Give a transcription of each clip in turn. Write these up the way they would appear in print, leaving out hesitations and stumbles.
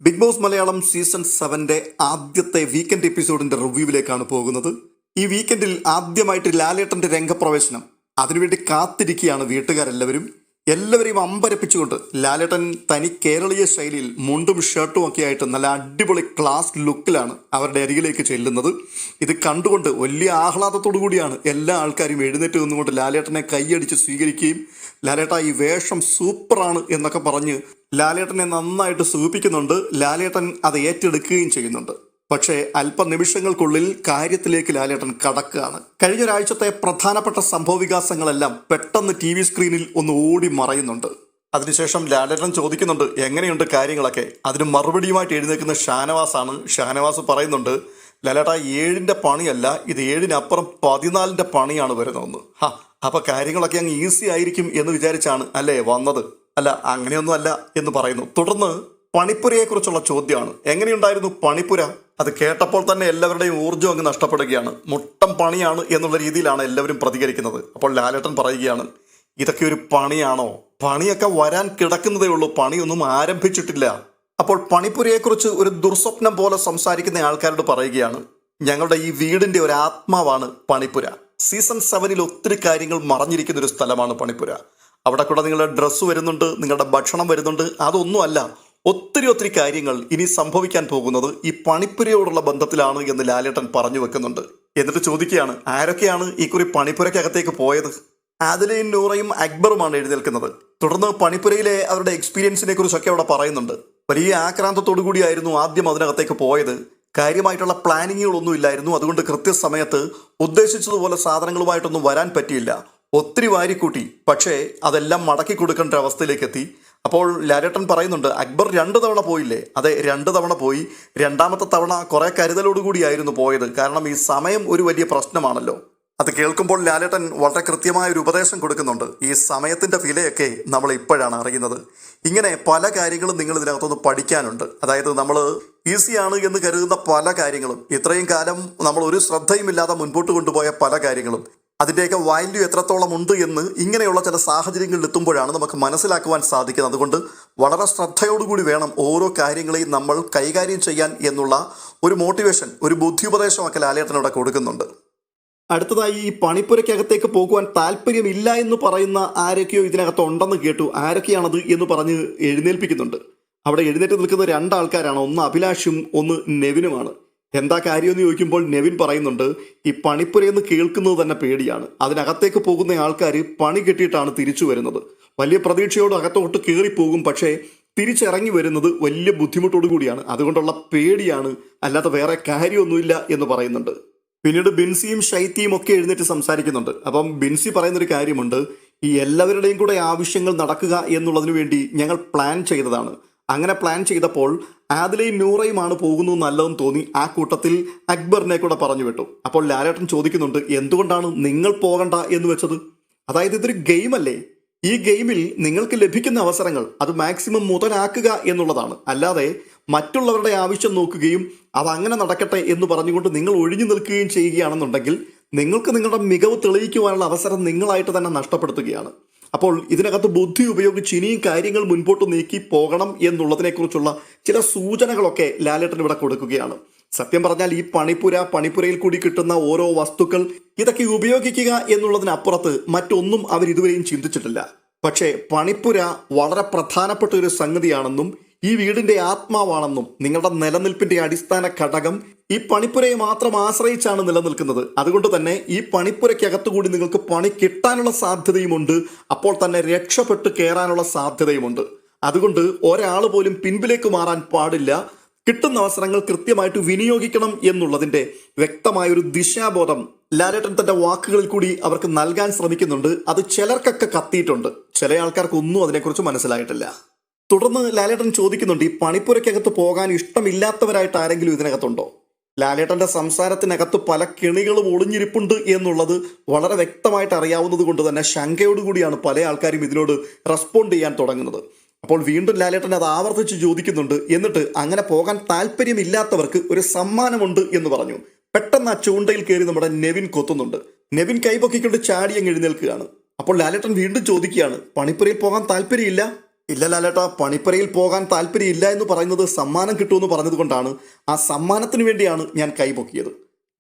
Big boss Malayalam season 7 ആദ്യത്തെ weekend എപ്പിസോഡിന്റെ റിവ്യൂവിലേക്കാണ് പോകുന്നത്. ഈ വീക്കെൻഡിൽ ആദ്യമായിട്ട് ലാലേട്ടന്റെ രംഗപ്രവേശനം, അതിനുവേണ്ടി കാത്തിരിക്കുകയാണ് വീട്ടുകാരെല്ലാവരും. എല്ലാവരെയും അമ്പരപ്പിച്ചുകൊണ്ട് ലാലേട്ടൻ തനി കേരളീയ ശൈലിയിൽ മുണ്ടും ഷർട്ടും ഒക്കെ ആയിട്ട് നല്ല അടിപൊളി ക്ലാസ് ലുക്കിലാണ് അവരുടെ അരികിലേക്ക് ചെല്ലുന്നത്. ഇത് കണ്ടുകൊണ്ട് വലിയ ആഹ്ലാദത്തോടു കൂടിയാണ് എല്ലാ ആൾക്കാരും എഴുന്നേറ്റ് നിന്നുകൊണ്ട് ലാലേട്ടനെ കൈയടിച്ച് സ്വീകരിക്കുകയും ലാലേട്ട ഈ വേഷം സൂപ്പറാണ് എന്നൊക്കെ പറഞ്ഞ് ലാലേട്ടനെ നന്നായിട്ട് സൂചിപ്പിക്കുന്നുണ്ട്. ലാലേട്ടൻ അത് ഏറ്റെടുക്കുകയും ചെയ്യുന്നുണ്ട്. പക്ഷേ അല്പനിമിഷങ്ങൾക്കുള്ളിൽ കാര്യത്തിലേക്ക് ലാലേട്ടൻ കടക്കുകയാണ്. കഴിഞ്ഞ ഒരാഴ്ചത്തെ പ്രധാനപ്പെട്ട സംഭവവികാസങ്ങളെല്ലാം പെട്ടെന്ന് TV സ്ക്രീനിൽ ഒന്ന് ഓടി മറയുന്നുണ്ട്. അതിനുശേഷം ലാലേട്ടൻ ചോദിക്കുന്നുണ്ട് എങ്ങനെയുണ്ട് കാര്യങ്ങളൊക്കെ. അതിന് മറുപടിയുമായിട്ട് എഴുന്നേൽക്കുന്ന ഷാനവാസാണ്. ഷാനവാസ് പറയുന്നുണ്ട്, ലാലേട്ട 7ന്റെ പണിയല്ല, ഇത് 7-നപ്പുറം 14ന്റെ പണിയാണ് വരുന്നതെന്ന്. അപ്പൊ കാര്യങ്ങളൊക്കെ അങ്ങ് ഈസി ആയിരിക്കും എന്ന് വിചാരിച്ചാണ് അല്ലേ വന്നത്? അല്ല, അങ്ങനെയൊന്നും അല്ല എന്ന് പറയുന്നു. തുടർന്ന് പണിപ്പുരയെക്കുറിച്ചുള്ള ചോദ്യമാണ്. എങ്ങനെയുണ്ടായിരുന്നു പണിപ്പുര? അത് കേട്ടപ്പോൾ തന്നെ എല്ലാവരുടെയും ഊർജ്ജം അങ്ങ് നഷ്ടപ്പെടുകയാണ്. മുട്ടം പണിയാണ് എന്നുള്ള രീതിയിലാണ് എല്ലാവരും പ്രതികരിക്കുന്നത്. അപ്പോൾ ലാലേട്ടൻ പറയുകയാണ്, ഇതൊക്കെ ഒരു പണിയാണോ? പണിയൊക്കെ വരാൻ കിടക്കുന്നതേ ഉള്ളൂ, പണിയൊന്നും ആരംഭിച്ചിട്ടില്ല. അപ്പോൾ പണിപ്പുരയെക്കുറിച്ച് ഒരു ദുർസ്വപ്നം പോലെ സംസാരിക്കുന്ന ആൾക്കാരോട് പറയുകയാണ്, ഞങ്ങളുടെ ഈ വീടിന്റെ ഒരു ആത്മാവാണ് പണിപ്പുര. സീസൺ 7 ഒത്തിരി കാര്യങ്ങൾ മറഞ്ഞിരിക്കുന്ന ഒരു സ്ഥലമാണ് പണിപ്പുര. അവിടെ കൂടെ നിങ്ങളുടെ ഡ്രസ്സ് വരുന്നുണ്ട്, നിങ്ങളുടെ ഭക്ഷണം വരുന്നുണ്ട്. അതൊന്നുമല്ല, ഒത്തിരി കാര്യങ്ങൾ ഇനി സംഭവിക്കാൻ പോകുന്നത് ഈ പണിപ്പുരയോടുള്ള ബന്ധത്തിലാണ് എന്ന് ലാലേട്ടൻ പറഞ്ഞു വെക്കുന്നുണ്ട്. എന്നിട്ട് ചോദിക്കുകയാണ്, ആരൊക്കെയാണ് ഈ കുറി പണിപ്പുരയ്ക്കകത്തേക്ക് പോയത്? ആദിലയും നൂറയും അക്ബറുമാണ് എഴുന്നേൽക്കുന്നത്. തുടർന്ന് പണിപ്പുരയിലെ അവരുടെ എക്സ്പീരിയൻസിനെ കുറിച്ചൊക്കെ അവിടെ പറയുന്നുണ്ട്. വലിയ ആക്രാന്തത്തോടു കൂടിയായിരുന്നു ആദ്യം അതിനകത്തേക്ക് പോയത്. കാര്യമായിട്ടുള്ള പ്ലാനിങ്ങുകളൊന്നും ഇല്ലായിരുന്നു. അതുകൊണ്ട് കൃത്യസമയത്ത് ഉദ്ദേശിച്ചതുപോലെ സാധനങ്ങളുമായിട്ടൊന്നും വരാൻ പറ്റിയില്ല. ഒത്തിരി വാരിക്കൂട്ടി, പക്ഷേ അതെല്ലാം മടക്കി കൊടുക്കേണ്ട അവസ്ഥയിലേക്ക് എത്തി. അപ്പോൾ ലാലേട്ടൻ പറയുന്നുണ്ട്, അക്ബർ 2 തവണ പോയില്ലേ? അതെ, 2 തവണ പോയി. 2ാമത്തെ തവണ കുറെ കരുതലോടുകൂടിയായിരുന്നു പോയത്. കാരണം ഈ സമയം ഒരു വലിയ പ്രശ്നമാണല്ലോ. അത് കേൾക്കുമ്പോൾ ലാലേട്ടൻ വളരെ കൃത്യമായ ഒരു ഉപദേശം കൊടുക്കുന്നുണ്ട്. ഈ സമയത്തിന്റെ വിലയൊക്കെ നമ്മൾ ഇപ്പോഴാണ് അറിയുന്നത്. ഇങ്ങനെ പല കാര്യങ്ങളും നിങ്ങൾ ഇതിനകത്തൊന്ന് പഠിക്കാനുണ്ട്. അതായത് നമ്മൾ ഈസിയാണ് എന്ന് കരുതുന്ന പല കാര്യങ്ങളും, ഇത്രയും കാലം നമ്മൾ ഒരു ശ്രദ്ധയുമില്ലാതെ മുൻപോട്ട് കൊണ്ടുപോയ പല കാര്യങ്ങളും, അതിൻ്റെയൊക്കെ വാല്യൂ എത്രത്തോളം ഉണ്ട് എന്ന് ഇങ്ങനെയുള്ള ചില സാഹചര്യങ്ങളിൽ എത്തുമ്പോഴാണ് നമുക്ക് മനസ്സിലാക്കുവാൻ സാധിക്കുന്നത്. അതുകൊണ്ട് വളരെ ശ്രദ്ധയോടുകൂടി വേണം ഓരോ കാര്യങ്ങളെയും നമ്മൾ കൈകാര്യം ചെയ്യാൻ എന്നുള്ള ഒരു മോട്ടിവേഷൻ, ഒരു ബുദ്ധിയുപദേശമൊക്കെ ലാലേട്ടനോടെ കൊടുക്കുന്നുണ്ട്. അടുത്തതായി ഈ പണിപ്പുരയ്ക്കകത്തേക്ക് പോകുവാൻ താല്പര്യമില്ല എന്ന് പറയുന്ന ആരൊക്കെയോ ഇതിനകത്ത് ഉണ്ടെന്ന് കേട്ടു. ആരൊക്കെയാണത് എന്ന് പറഞ്ഞ് എഴുന്നേൽപ്പിക്കുന്നുണ്ട്. അവിടെ എഴുന്നേറ്റ് നിൽക്കുന്ന 2 ആൾക്കാരാണ്. ഒന്ന് അഭിലാഷും ഒന്ന് നെവിനുമാണ്. എന്താ കാര്യമെന്ന് ചോദിക്കുമ്പോൾ നെവിൻ പറയുന്നുണ്ട്, ഈ പണിപ്പുരയെന്ന് കേൾക്കുന്നത് തന്നെ പേടിയാണ്. അതിനകത്തേക്ക് പോകുന്ന ആൾക്കാർ പണി കെട്ടിയിട്ടാണ് തിരിച്ചു വരുന്നത്. വലിയ പ്രതീക്ഷയോട് അകത്തോട്ട് കയറിപ്പോകും, പക്ഷേ തിരിച്ചിറങ്ങി വരുന്നത് വലിയ ബുദ്ധിമുട്ടോടു കൂടിയാണ്. അതുകൊണ്ടുള്ള പേടിയാണ്, അല്ലാതെ വേറെ കാര്യമൊന്നുമില്ല എന്ന് പറയുന്നുണ്ട്. പിന്നീട് ബിൻസിയും ഷൈത്തിയും ഒക്കെ എഴുന്നേറ്റ് സംസാരിക്കുന്നുണ്ട്. അപ്പം ബിൻസി പറയുന്നൊരു കാര്യമുണ്ട്, ഈ എല്ലാവരുടെയും കൂടെ ആവശ്യങ്ങൾ നടക്കുക എന്നുള്ളതിനു വേണ്ടി ഞങ്ങൾ പ്ലാൻ ചെയ്തതാണ്. അങ്ങനെ പ്ലാൻ ചെയ്തപ്പോൾ ആദിലയും നൂറയുമാണ് പോകുന്നത് നല്ലതെന്ന് തോന്നി. ആ കൂട്ടത്തിൽ അക്ബറിനെ കൂടെ പറഞ്ഞു വിട്ടു. അപ്പോൾ ലാലേട്ടൻ ചോദിക്കുന്നുണ്ട്, എന്തുകൊണ്ടാണ് നിങ്ങൾ പോകണ്ട എന്ന് വെച്ചത്? അതായത് ഇതൊരു ഗെയിമല്ലേ? ഈ ഗെയിമിൽ നിങ്ങൾക്ക് ലഭിക്കുന്ന അവസരങ്ങൾ അത് മാക്സിമം മുതലാക്കുക എന്നുള്ളതാണ്. അല്ലാതെ മറ്റുള്ളവരുടെ ആവശ്യം നോക്കുകയും അതങ്ങനെ നടക്കട്ടെ എന്ന് പറഞ്ഞുകൊണ്ട് നിങ്ങൾ ഒഴിഞ്ഞു നിൽക്കുകയും ചെയ്യുകയാണെന്നുണ്ടെങ്കിൽ നിങ്ങൾക്ക് നിങ്ങളുടെ മികവ് തെളിയിക്കുവാനുള്ള അവസരം നിങ്ങളായിട്ട് തന്നെ നഷ്ടപ്പെടുത്തുകയാണ്. അപ്പോൾ ഇതിനകത്ത് ബുദ്ധി ഉപയോഗിച്ച് ഇനിയും കാര്യങ്ങൾ മുൻപോട്ട് നീക്കി പോകണം എന്നുള്ളതിനെക്കുറിച്ചുള്ള ചില സൂചനകളൊക്കെ ലാലേട്ടൻ ഇവിടെ കൊടുക്കുകയാണ്. സത്യം പറഞ്ഞാൽ ഈ പണിപ്പുരയിൽ കൂടി കിട്ടുന്ന ഓരോ വസ്തുക്കൾ ഇതൊക്കെ ഉപയോഗിക്കുക എന്നുള്ളതിനപ്പുറത്ത് മറ്റൊന്നും അവരിതുവരെയും ചിന്തിച്ചിട്ടില്ല. പക്ഷേ പണിപ്പുര വളരെ പ്രധാനപ്പെട്ട ഒരു സംഗതിയാണെന്നും ഈ വീടിന്റെ ആത്മാവാണെന്നും നിങ്ങളുടെ നിലനിൽപ്പിന്റെ അടിസ്ഥാന ഘടകം ഈ പണിപ്പുരയെ മാത്രം ആശ്രയിച്ചാണ് നിലനിൽക്കുന്നത്. അതുകൊണ്ട് തന്നെ ഈ പണിപ്പുരയ്ക്കകത്തുകൂടി നിങ്ങൾക്ക് പണി കിട്ടാനുള്ള സാധ്യതയുമുണ്ട്. അപ്പോൾ തന്നെ രക്ഷപ്പെട്ട് കയറാനുള്ള സാധ്യതയുമുണ്ട്. അതുകൊണ്ട് ഒരാൾ പോലും പിൻപിലേക്ക് മാറാൻ പാടില്ല. കിട്ടുന്ന അവസരങ്ങൾ കൃത്യമായിട്ട് വിനിയോഗിക്കണം എന്നുള്ളതിന്റെ വ്യക്തമായൊരു ദിശാബോധം ലാലേട്ടൻ തന്റെ വാക്കുകളിൽ കൂടി അവർക്ക് നൽകാൻ ശ്രമിക്കുന്നുണ്ട്. അത് ചിലർക്കൊക്കെ കത്തിയിട്ടുണ്ട്, ചില ആൾക്കാർക്കൊന്നും അതിനെക്കുറിച്ച് മനസ്സിലായിട്ടില്ല. തുടർന്ന് ലാലേട്ടൻ ചോദിക്കുന്നുണ്ട്, ഈ പണിപ്പുരയ്ക്കകത്ത് പോകാൻ ഇഷ്ടമില്ലാത്തവരായിട്ട് ആരെങ്കിലും ഇതിനകത്തുണ്ടോ? ലാലേട്ടന്റെ സംസാരത്തിനകത്ത് പല കിണികളും ഒളിഞ്ഞിരിപ്പുണ്ട് എന്നുള്ളത് വളരെ വ്യക്തമായിട്ട് അറിയാവുന്നത് കൊണ്ട് തന്നെ ശങ്കയോടുകൂടിയാണ് പല ആൾക്കാരും ഇതിനോട് റെസ്പോണ്ട് ചെയ്യാൻ തുടങ്ങുന്നത്. അപ്പോൾ വീണ്ടും ലാലേട്ടൻ അത് ആവർത്തിച്ച് ചോദിക്കുന്നുണ്ട്. എന്നിട്ട് അങ്ങനെ പോകാൻ താല്പര്യമില്ലാത്തവർക്ക് ഒരു സമ്മാനമുണ്ട് എന്ന് പറഞ്ഞു. പെട്ടെന്ന് ആ ചൂണ്ടയിൽ കയറി നമ്മുടെ നെവിൻ കൊത്തുന്നുണ്ട്. നെവിൻ കൈപൊക്കിക്കൊണ്ട് ചാടി അങ്ങ് എഴുന്നേൽക്കുകയാണ്. അപ്പോൾ ലാലേട്ടൻ വീണ്ടും ചോദിക്കുകയാണ്, പണിപ്പുരയിൽ പോകാൻ താല്പര്യമില്ല? ഇല്ല ലാലേട്ടാ, പണിപ്പുരയിൽ പോകാൻ താല്പര്യമില്ല എന്ന് പറയുന്നത് സമ്മാനം കിട്ടുമെന്ന് പറഞ്ഞത് കൊണ്ടാണ്. ആ സമ്മാനത്തിന് വേണ്ടിയാണ് ഞാൻ കൈപൊക്കിയത്.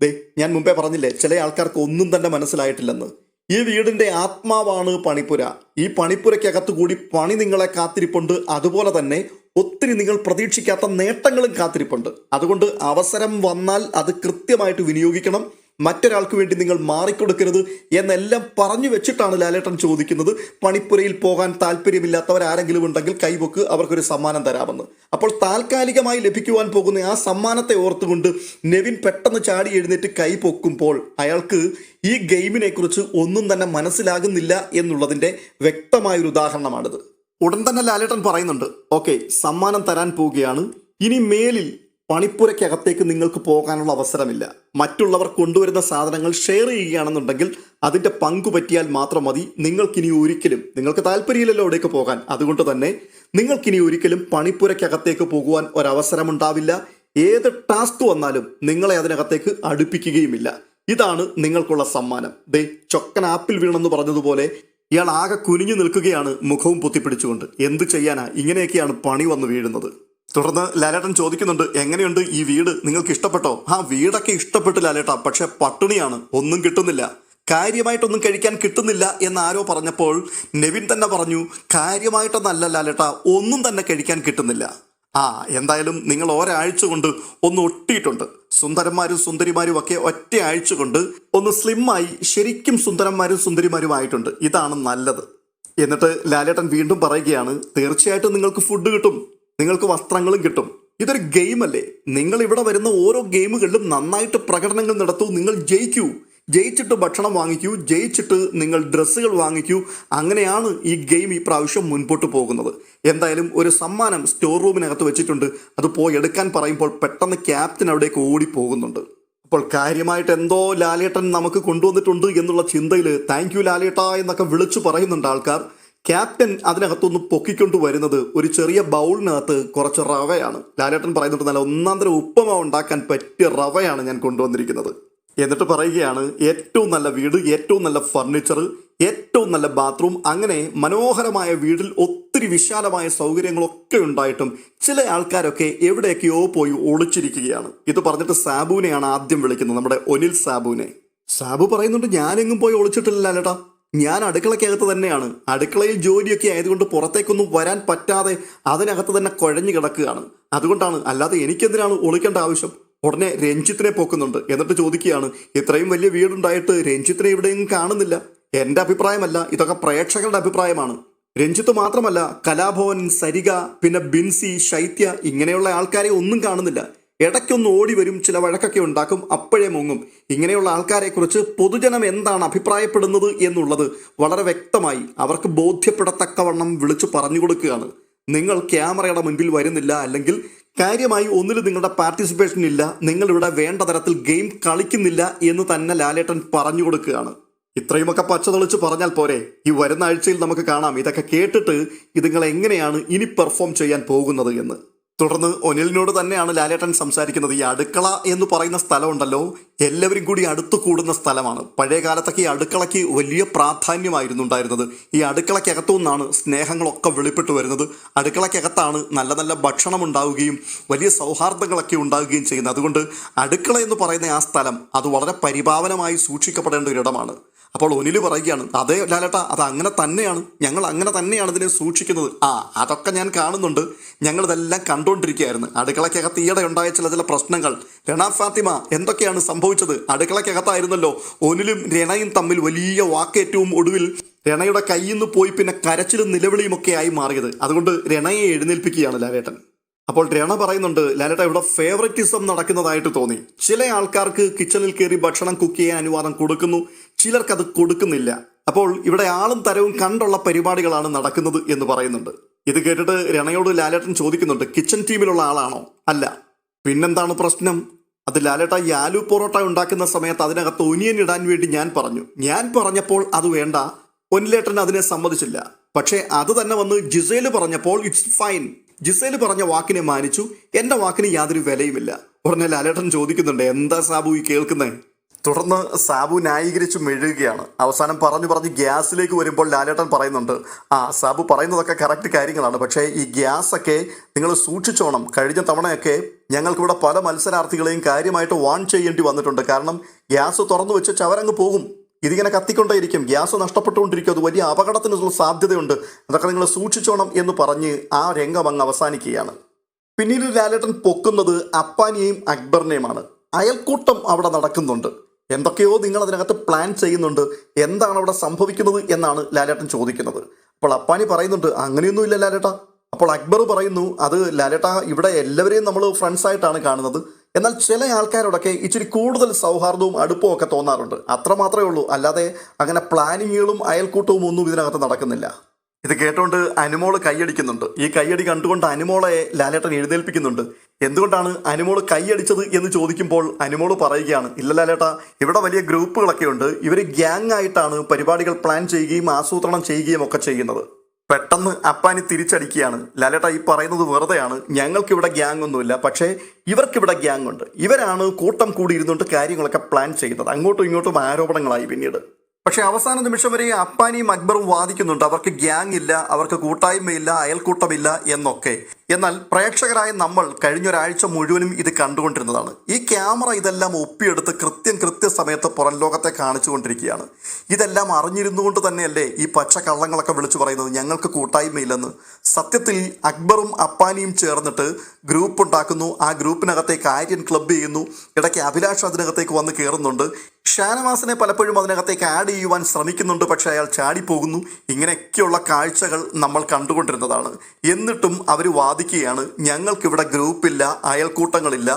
ദേ, ഞാൻ മുമ്പേ പറഞ്ഞില്ലേ, ചില ആൾക്കാർക്ക് ഒന്നും തന്നെ മനസ്സിലായിട്ടില്ലെന്ന്. ഈ വീടിന്റെ ആത്മാവാണ് പണിപ്പുര. ഈ പണിപ്പുരയ്ക്കകത്ത് കൂടി പണി നിങ്ങളെ കാത്തിരിപ്പുണ്ട്. അതുപോലെ തന്നെ ഒത്തിരി നിങ്ങൾ പ്രതീക്ഷിക്കാത്ത നേട്ടങ്ങളും കാത്തിരിപ്പുണ്ട്. അതുകൊണ്ട് അവസരം വന്നാൽ അത് കൃത്യമായിട്ട് വിനിയോഗിക്കണം. മറ്റൊരാൾക്ക് വേണ്ടി നിങ്ങൾ മാറിക്കൊടുക്കരുത് എന്നെല്ലാം പറഞ്ഞു വെച്ചിട്ടാണ് ലാലേട്ടൻ ചോദിക്കുന്നത്. പണിപ്പുരയിൽ പോകാൻ താല്പര്യമില്ലാത്തവരാരെങ്കിലും ഉണ്ടെങ്കിൽ കൈവക്ക്, അവർക്കൊരു സമ്മാനം തരാമെന്ന്. അപ്പോൾ താൽക്കാലികമായി ലഭിക്കുവാൻ പോകുന്ന ആ സമ്മാനത്തെ ഓർത്തുകൊണ്ട് നെവിൻ പെട്ടെന്ന് ചാടി എഴുന്നേറ്റ് കൈ പൊക്കുമ്പോൾ അയാൾക്ക് ഈ ഗെയിമിനെ കുറിച്ച് ഒന്നും തന്നെ മനസ്സിലാകുന്നില്ല എന്നുള്ളതിന്റെ വ്യക്തമായൊരു ഉദാഹരണമാണിത്. ഉടൻ തന്നെ ലാലേട്ടൻ പറയുന്നുണ്ട്, ഓക്കെ, സമ്മാനം തരാൻ പോവുകയാണ്. ഇനി മേലിൽ പണിപ്പുരയ്ക്കകത്തേക്ക് നിങ്ങൾക്ക് പോകാനുള്ള അവസരമില്ല. മറ്റുള്ളവർ കൊണ്ടുവരുന്ന സാധനങ്ങൾ ഷെയർ ചെയ്യുകയാണെന്നുണ്ടെങ്കിൽ അതിൻ്റെ പങ്കു പറ്റിയാൽ മാത്രം മതി. നിങ്ങൾക്കിനി ഒരിക്കലും, നിങ്ങൾക്ക് താല്പര്യമില്ലല്ലോ അവിടേക്ക് പോകാൻ, അതുകൊണ്ട് തന്നെ നിങ്ങൾക്കിനി ഒരിക്കലും പണിപ്പുരയ്ക്കകത്തേക്ക് പോകുവാൻ ഒരവസരമുണ്ടാവില്ല. ഏത് ടാസ്ക് വന്നാലും നിങ്ങളെ അതിനകത്തേക്ക് അടുപ്പിക്കുകയുമില്ല. ഇതാണ് നിങ്ങൾക്കുള്ള സമ്മാനം. ദേ, ചൊക്കൻ ആപ്പിൽ വീണെന്ന് പറഞ്ഞതുപോലെ ഇയാൾ ആകെ കുനിഞ്ഞു നിൽക്കുകയാണ്, മുഖവും പൊത്തിപ്പിടിച്ചുകൊണ്ട്. എന്ത് ചെയ്യാനാ, ഇങ്ങനെയൊക്കെയാണ് പണി വന്ന് വീഴുന്നത്. തുടർന്ന് ലാലേട്ടൻ ചോദിക്കുന്നുണ്ട്, എങ്ങനെയുണ്ട് ഈ വീട്, നിങ്ങൾക്ക് ഇഷ്ടപ്പെട്ടോ? ആ വീടൊക്കെ ഇഷ്ടപ്പെട്ടു ലാലേട്ടാ, പക്ഷെ പട്ടിണിയാണ്, ഒന്നും കിട്ടുന്നില്ല, കാര്യമായിട്ടൊന്നും കഴിക്കാൻ കിട്ടുന്നില്ല എന്ന് ആരോ പറഞ്ഞപ്പോൾ നെവിൻ തന്നെ പറഞ്ഞു, കാര്യമായിട്ടൊന്നല്ല ലാലേട്ടാ, ഒന്നും തന്നെ കഴിക്കാൻ കിട്ടുന്നില്ല. എന്തായാലും നിങ്ങൾ ഒരാഴ്ച കൊണ്ട് ഒന്ന് ഒട്ടിയിട്ടുണ്ട്. സുന്ദരന്മാരും സുന്ദരിമാരും ഒക്കെ ഒറ്റ ആഴ്ച കൊണ്ട് ഒന്ന് സ്ലിമ്മായി ശരിക്കും സുന്ദരന്മാരും സുന്ദരിമാരും ആയിട്ടുണ്ട്. ഇതാണ് നല്ലത്. എന്നിട്ട് ലാലേട്ടൻ വീണ്ടും പറയുകയാണ്, തീർച്ചയായിട്ടും നിങ്ങൾക്ക് ഫുഡ് കിട്ടും, നിങ്ങൾക്ക് വസ്ത്രങ്ങളും കിട്ടും. ഇതൊരു ഗെയിമല്ലേ. നിങ്ങൾ ഇവിടെ വരുന്ന ഓരോ ഗെയിമുകളിലും നന്നായിട്ട് പ്രകടനങ്ങൾ നടത്തൂ, നിങ്ങൾ ജയിക്കൂ, ജയിച്ചിട്ട് ഭക്ഷണം വാങ്ങിക്കൂ, ജയിച്ചിട്ട് നിങ്ങൾ ഡ്രസ്സുകൾ വാങ്ങിക്കൂ. അങ്ങനെയാണ് ഈ ഗെയിം ഈ പ്രാവശ്യം മുൻപോട്ട് പോകുന്നത്. എന്തായാലും ഒരു സമ്മാനം സ്റ്റോർ റൂമിനകത്ത് വെച്ചിട്ടുണ്ട്. അത് പോയി എടുക്കാൻ പറയുമ്പോൾ പെട്ടെന്ന് ക്യാപ്റ്റൻ അവിടേക്ക് ഓടിപ്പോകുന്നുണ്ട്. അപ്പോൾ കാര്യമായിട്ട് എന്തോ ലാലേട്ടൻ നമുക്ക് കൊണ്ടുവന്നിട്ടുണ്ട് എന്നുള്ള ചിന്തയിൽ താങ്ക് യു ലാലേട്ടാ എന്നൊക്കെ വിളിച്ചു പറയുന്നുണ്ട് ആൾക്കാർ. ക്യാപ്റ്റൻ അതിനകത്തൊന്ന് പൊക്കിക്കൊണ്ട് വരുന്നത് ഒരു ചെറിയ ബൗളിനകത്ത് കുറച്ച് റവയാണ്. ലാലേട്ടൻ പറയുന്നുണ്ട്, നല്ല ഒന്നാന്തര ഉപ്പുമാവ് ഉണ്ടാക്കാൻ പറ്റിയ റവയാണ് ഞാൻ കൊണ്ടുവന്നിരിക്കുന്നത്. എന്നിട്ട് പറയുകയാണ്, ഏറ്റവും നല്ല വീട്, ഏറ്റവും നല്ല ഫർണിച്ചർ, ഏറ്റവും നല്ല ബാത്റൂം, അങ്ങനെ മനോഹരമായ വീട്ടിൽ ഒത്തിരി വിശാലമായ സൗകര്യങ്ങളൊക്കെ ഉണ്ടായിട്ടും ചില ആൾക്കാരൊക്കെ എവിടെയൊക്കെയോ പോയി ഒളിച്ചിരിക്കുകയാണ്. ഇത് പറഞ്ഞിട്ട് സാബുവിനെയാണ് ആദ്യം വിളിക്കുന്നത്, നമ്മുടെ ഒനിൽ സാബുവിനെ. സാബു പറയുന്നുണ്ട്, ഞാനെങ്ങും പോയി ഒളിച്ചിട്ടില്ല ലാലേട്ടാ, ഞാൻ അടുക്കളയ്ക്കകത്ത് തന്നെയാണ്. അടുക്കളയിൽ ജോലിയൊക്കെ ആയതുകൊണ്ട് പുറത്തേക്കൊന്നും വരാൻ പറ്റാതെ അതിനകത്ത് തന്നെ കുഴഞ്ഞു കിടക്കുകയാണ്. അതുകൊണ്ടാണ്, അല്ലാതെ എനിക്കെന്തിനാണ് ഒളിക്കേണ്ട ആവശ്യം. ഉടനെ രഞ്ജിത്തിനെ പോക്കുന്നുണ്ട്. എന്നിട്ട് ചോദിക്കുകയാണ്, ഇത്രയും വലിയ വീടുണ്ടായിട്ട് രഞ്ജിത്തിനെ ഇവിടെയും കാണുന്നില്ല. എൻ്റെ അഭിപ്രായമല്ല, ഇതൊക്കെ പ്രേക്ഷകരുടെ അഭിപ്രായമാണ്. രഞ്ജിത്ത് മാത്രമല്ല, കലാഭവൻ, സരിക, പിന്നെ ബിൻസി, ശൈത്യ, ഇങ്ങനെയുള്ള ആൾക്കാരെ ഒന്നും കാണുന്നില്ല. ഇടയ്ക്കൊന്ന് ഓടി വരും, ചില വഴക്കൊക്കെ ഉണ്ടാക്കും, അപ്പോഴേ മുങ്ങും. ഇങ്ങനെയുള്ള ആൾക്കാരെ കുറിച്ച് പൊതുജനം എന്താണ് അഭിപ്രായപ്പെടുന്നത് എന്നുള്ളത് വളരെ വ്യക്തമായി അവർക്ക് ബോധ്യപ്പെടത്തക്കവണ്ണം വിളിച്ചു പറഞ്ഞു കൊടുക്കുകയാണ്. നിങ്ങൾ ക്യാമറയുടെ മുൻപിൽ വരുന്നില്ല, അല്ലെങ്കിൽ കാര്യമായി ഒന്നിലും നിങ്ങളുടെ പാർട്ടിസിപ്പേഷൻ ഇല്ല, നിങ്ങളിവിടെ വേണ്ട തരത്തിൽ ഗെയിം കളിക്കുന്നില്ല എന്ന് തന്നെ ലാലേട്ടൻ പറഞ്ഞു കൊടുക്കുകയാണ്. ഇത്രയുമൊക്കെ പച്ചതെളിച്ച് പറഞ്ഞാൽ പോരെ? ഈ വരുന്ന ആഴ്ചയിൽ നമുക്ക് കാണാം ഇതൊക്കെ കേട്ടിട്ട് ഇതുങ്ങൾ എങ്ങനെയാണ് ഇനി പെർഫോം ചെയ്യാൻ പോകുന്നത് എന്ന്. തുടർന്ന് ഒനിലിനോട് തന്നെയാണ് ലാലേട്ടൻ സംസാരിക്കുന്നത്. ഈ അടുക്കള എന്ന് പറയുന്ന സ്ഥലമുണ്ടല്ലോ, എല്ലാവരും കൂടി അടുത്തു കൂടുന്ന സ്ഥലമാണ്. പഴയ കാലത്തൊക്കെ ഈ അടുക്കളയ്ക്ക് വലിയ പ്രാധാന്യമായിരുന്നു ഉണ്ടായിരുന്നത്. ഈ അടുക്കളയ്ക്കകത്തു നിന്നാണ് സ്നേഹങ്ങളൊക്കെ വെളിപ്പെട്ട് വരുന്നത്. അടുക്കളയ്ക്കകത്താണ് നല്ല നല്ല ഭക്ഷണം ഉണ്ടാവുകയും വലിയ സൗഹാർദ്ദങ്ങളൊക്കെ ഉണ്ടാവുകയും ചെയ്യുന്നത്. അതുകൊണ്ട് അടുക്കള എന്ന് പറയുന്ന ആ സ്ഥലം അത് വളരെ പരിപാവനമായി സൂക്ഷിക്കപ്പെടേണ്ട ഒരിടമാണ്. അപ്പോൾ ഒനില് പറയുകയാണ്, അതെ ലാലേട്ടാ, അത് അങ്ങനെ തന്നെയാണ്, ഞങ്ങൾ അങ്ങനെ തന്നെയാണ് ഇതിനെ സൂക്ഷിക്കുന്നത്. അതൊക്കെ ഞാൻ കാണുന്നുണ്ട്, ഞങ്ങളിതെല്ലാം കണ്ടുകൊണ്ടിരിക്കുകയായിരുന്നു. അടുക്കളയ്ക്കകത്ത് ഈയിടെ ഉണ്ടായ ചില പ്രശ്നങ്ങൾ, രണ ഫാത്തിമ എന്തൊക്കെയാണ് സംഭവിച്ചത്? അടുക്കളയ്ക്കകത്തായിരുന്നല്ലോ ഒനിലും രണയും തമ്മിൽ വലിയ വാക്കേറ്റവും ഒടുവിൽ രണയുടെ കയ്യിൽ നിന്ന് പോയി പിന്നെ കരച്ചിലും നിലവിളിയും ഒക്കെ ആയി മാറിയത്. അതുകൊണ്ട് രണയെ എഴുന്നേൽപ്പിക്കുകയാണ് ലാലേട്ടൻ. അപ്പോൾ രണ പറയുന്നുണ്ട്, ലാലേട്ട ഇവിടെ ഫേവററ്റിസം നടക്കുന്നതായിട്ട് തോന്നി. ചില ആൾക്കാർക്ക് കിച്ചണിൽ കയറി ഭക്ഷണം കുക്ക് ചെയ്യാൻ അനുവാദം കൊടുക്കുന്നു, ചിലർക്കത് കൊടുക്കുന്നില്ല. അപ്പോൾ ഇവിടെ ആളും തരവും കണ്ടുള്ള പരിപാടികളാണ് നടക്കുന്നത് എന്ന് പറയുന്നുണ്ട്. ഇത് കേട്ടിട്ട് രണയോട് ലാലേട്ടൻ ചോദിക്കുന്നുണ്ട്, കിച്ചൺ ടീമിലുള്ള ആളാണോ? അല്ല, പിന്നെന്താണ് പ്രശ്നം? അത് ലാലേട്ട ഈ ആലു പൊറോട്ട ഉണ്ടാക്കുന്ന സമയത്ത് അതിനകത്ത് ഒനിയൻ ഇടാൻ വേണ്ടി ഞാൻ പറഞ്ഞപ്പോൾ അത് വേണ്ട, ഒനിലേട്ടൻ അതിനെ സമ്മതിച്ചില്ല. പക്ഷേ അത് തന്നെ വന്ന് ജിസേല് പറഞ്ഞപ്പോൾ ഇറ്റ്സ് ഫൈൻ, ജിസേല് പറഞ്ഞ വാക്കിനെ മാനിച്ചു, എൻ്റെ വാക്കിന് യാതൊരു വിലയുമില്ല. ഉടനെ ലാലേട്ടൻ ചോദിക്കുന്നുണ്ട്, എന്താ സാബു ഈ കേൾക്കുന്നേ? തുടർന്ന് സാബു ന്യായീകരിച്ച് മെഴുകുകയാണ്. അവസാനം പറഞ്ഞു ഗ്യാസിലേക്ക് വരുമ്പോൾ ലാലേട്ടൻ പറയുന്നുണ്ട്, സാബു പറയുന്നതൊക്കെ കറക്റ്റ് കാര്യങ്ങളാണ്, പക്ഷേ ഈ ഗ്യാസൊക്കെ നിങ്ങൾ സൂക്ഷിച്ചോണം. കഴിഞ്ഞ തവണയൊക്കെ ഞങ്ങൾക്കിവിടെ പല മത്സരാർത്ഥികളെയും കാര്യമായിട്ട് വാൺ ചെയ്യേണ്ടി വന്നിട്ടുണ്ട്. കാരണം ഗ്യാസ് തുറന്നു വെച്ച് അവരങ്ങ് പോകും, ഇതിങ്ങനെ കത്തിക്കൊണ്ടേയിരിക്കും, ഗ്യാസ് നഷ്ടപ്പെട്ടുകൊണ്ടിരിക്കും, അത് വലിയ അപകടത്തിനുള്ള സാധ്യതയുണ്ട്, അതൊക്കെ നിങ്ങൾ സൂക്ഷിച്ചോണം എന്ന് പറഞ്ഞ് ആ രംഗം അങ്ങ് അവസാനിക്കുകയാണ്. പിന്നീട് ലാലേട്ടൻ പൊക്കുന്നത് അപ്പാനിയെയും അക്ബറിനെയുമാണ്. അയൽക്കൂട്ടം അവിടെ നടക്കുന്നുണ്ട്, എന്തൊക്കെയോ നിങ്ങൾ അതിനകത്ത് പ്ലാൻ ചെയ്യുന്നുണ്ട്, എന്താണ് അവിടെ സംഭവിക്കുന്നത് എന്നാണ് ലാലേട്ടൻ ചോദിക്കുന്നത്. അപ്പോൾ അപ്പാനി പറയുന്നുണ്ട്, അങ്ങനെയൊന്നും ഇല്ല ലാലേട്ട. അപ്പോൾ അക്ബർ പറയുന്നു, അത് ലാലേട്ട, ഇവിടെ എല്ലാവരെയും നമ്മൾ ഫ്രണ്ട്സ് ആയിട്ടാണ് കാണുന്നത്, എന്നാൽ ചില ആൾക്കാരോടൊക്കെ ഇച്ചിരി കൂടുതൽ സൗഹാർദ്ദവും അടുപ്പവും ഒക്കെ തോന്നാറുണ്ട്, അത്ര മാത്രമേ ഉള്ളൂ, അല്ലാതെ അങ്ങനെ പ്ലാനിങ്ങുകളും അയൽക്കൂട്ടവും ഒന്നും ഇതിനകത്ത് നടക്കുന്നില്ല. ഇത് കേട്ടുകൊണ്ട് അനുമോള് കൈയടിക്കുന്നുണ്ട്. ഈ കൈയടി കണ്ടുകൊണ്ട് അനുമോളെ ലാലേട്ടൻ എഴുന്നേൽപ്പിക്കുന്നുണ്ട്. എന്തുകൊണ്ടാണ് അനുമോള് കൈയടിച്ചത് എന്ന് ചോദിക്കുമ്പോൾ അനുമോള് പറയുകയാണ്, ഇല്ല ലാലേട്ട, ഇവിടെ വലിയ ഗ്രൂപ്പുകളൊക്കെ ഉണ്ട്, ഇവർ ഗ്യാങ് ആയിട്ടാണ് പരിപാടികൾ പ്ലാൻ ചെയ്യുകയും ആസൂത്രണം ചെയ്യുകയും ഒക്കെ ചെയ്യുന്നത്. പെട്ടെന്ന് അപ്പാനി തിരിച്ചടിക്കുകയാണ്, ലാലേട്ട ഈ പറയുന്നത് വെറുതെയാണ്, ഞങ്ങൾക്കിവിടെ ഗ്യാങ് ഒന്നുമില്ല, പക്ഷേ ഇവർക്കിവിടെ ഗ്യാങ് ഉണ്ട്, ഇവരാണ് കൂട്ടം കൂടി ഇരുന്നുകൊണ്ട് കാര്യങ്ങളൊക്കെ പ്ലാൻ ചെയ്യുന്നത്. അങ്ങോട്ടും ഇങ്ങോട്ടും ആരോപണങ്ങളായി പിന്നീട്. പക്ഷെ അവസാന നിമിഷം വരെ അപ്പാനിയും അക്ബറും വാദിക്കുന്നുണ്ട്, അവർക്ക് ഗ്യാങ് ഇല്ല, അവർക്ക് കൂട്ടായ്മയില്ല, അയൽക്കൂട്ടമില്ല എന്നൊക്കെ. എന്നാൽ പ്രേക്ഷകരായ നമ്മൾ കഴിഞ്ഞൊരാഴ്ച മുഴുവനും ഇത് കണ്ടുകൊണ്ടിരുന്നതാണ്. ഈ ക്യാമറ ഇതെല്ലാം ഒപ്പിയെടുത്ത് കൃത്യസമയത്ത് പുറം ലോകത്തെ കാണിച്ചുകൊണ്ടിരിക്കുകയാണ്. ഇതെല്ലാം അറിഞ്ഞിരുന്നു കൊണ്ട് തന്നെയല്ലേ ഈ പച്ച കള്ളങ്ങളൊക്കെ വിളിച്ചു പറയുന്നത് ഞങ്ങൾക്ക് കൂട്ടായ്മയില്ലെന്ന്. സത്യത്തിൽ അക്ബറും അപ്പാനിയും ചേർന്നിട്ട് ഗ്രൂപ്പ് ഉണ്ടാക്കുന്നു, ആ ഗ്രൂപ്പിനകത്തേക്ക് ആര്യൻ ക്ലബ് ചെയ്യുന്നു, ഇടയ്ക്ക് അഭിലാഷ് അതിനകത്തേക്ക് വന്ന് കയറുന്നുണ്ട്, ഷാനവാസിനെ പലപ്പോഴും അതിനകത്തേക്ക് ആഡ് ചെയ്യുവാൻ ശ്രമിക്കുന്നുണ്ട്, പക്ഷേ അയാൾ ചാടിപ്പോകുന്നു. ഇങ്ങനെയൊക്കെയുള്ള കാഴ്ചകൾ നമ്മൾ കണ്ടുകൊണ്ടിരുന്നതാണ്. എന്നിട്ടും അവർ വാദിക്കുകയാണ്, ഞങ്ങൾക്കിവിടെ ഗ്രൂപ്പില്ല, അയൽക്കൂട്ടങ്ങളില്ല,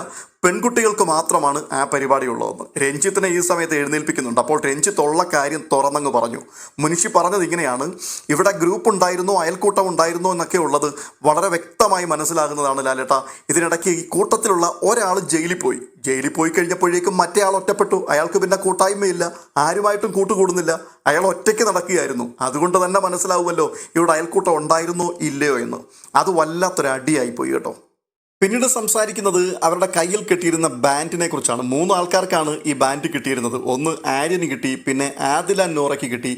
പെൺകുട്ടികൾക്ക് മാത്രമാണ് ആ പരിപാടി ഉള്ളതെന്ന്. രഞ്ജിത്തിനെ ഈ സമയത്ത് എഴുന്നേൽപ്പിക്കുന്നുണ്ട്. അപ്പോൾ രഞ്ജിത്ത് ഉള്ള കാര്യം തുറന്നങ്ങ് പറഞ്ഞു. മുനിഷി പറഞ്ഞത് ഇങ്ങനെയാണ്, ഇവിടെ ഗ്രൂപ്പ് ഉണ്ടായിരുന്നോ അയൽക്കൂട്ടം ഉണ്ടായിരുന്നോ എന്നൊക്കെ ഉള്ളത് വളരെ വ്യക്തമായി മനസ്സിലാകുന്നതാണ് ലാലേട്ട. ഇതിനിടയ്ക്ക് ഈ കൂട്ടത്തിലുള്ള ഒരാൾ ജയിലിൽ പോയി കഴിഞ്ഞപ്പോഴേക്കും മറ്റേ ആൾ ഒറ്റപ്പെട്ടു, അയാൾക്ക് പിന്നെ കൂട്ടായ്മയില്ല, ആരുമായിട്ടും കൂട്ടുകൂടുന്നില്ല, അയാൾ ഒറ്റയ്ക്ക് നടക്കുകയായിരുന്നു. അതുകൊണ്ട് തന്നെ മനസ്സിലാവുമല്ലോ ഇവിടെ അയൽക്കൂട്ടം ഉണ്ടായിരുന്നോ ഇല്ലയോ എന്ന്. അത് വല്ലാത്തൊരടിയായിപ്പോയി കേട്ടോ. പിന്നീട് സംസാരിക്കുന്നത് അവരുടെ കയ്യിൽ കിട്ടിയിരുന്ന ബാൻഡിനെ കുറിച്ചാണ്. 3 ആൾക്കാർക്കാണ് ഈ ബാൻഡ് കിട്ടിയിരുന്നത്. ഒന്ന് ആര്യന് കിട്ടി, പിന്നെ ആദില നോറയ്ക്ക് കിട്ടി,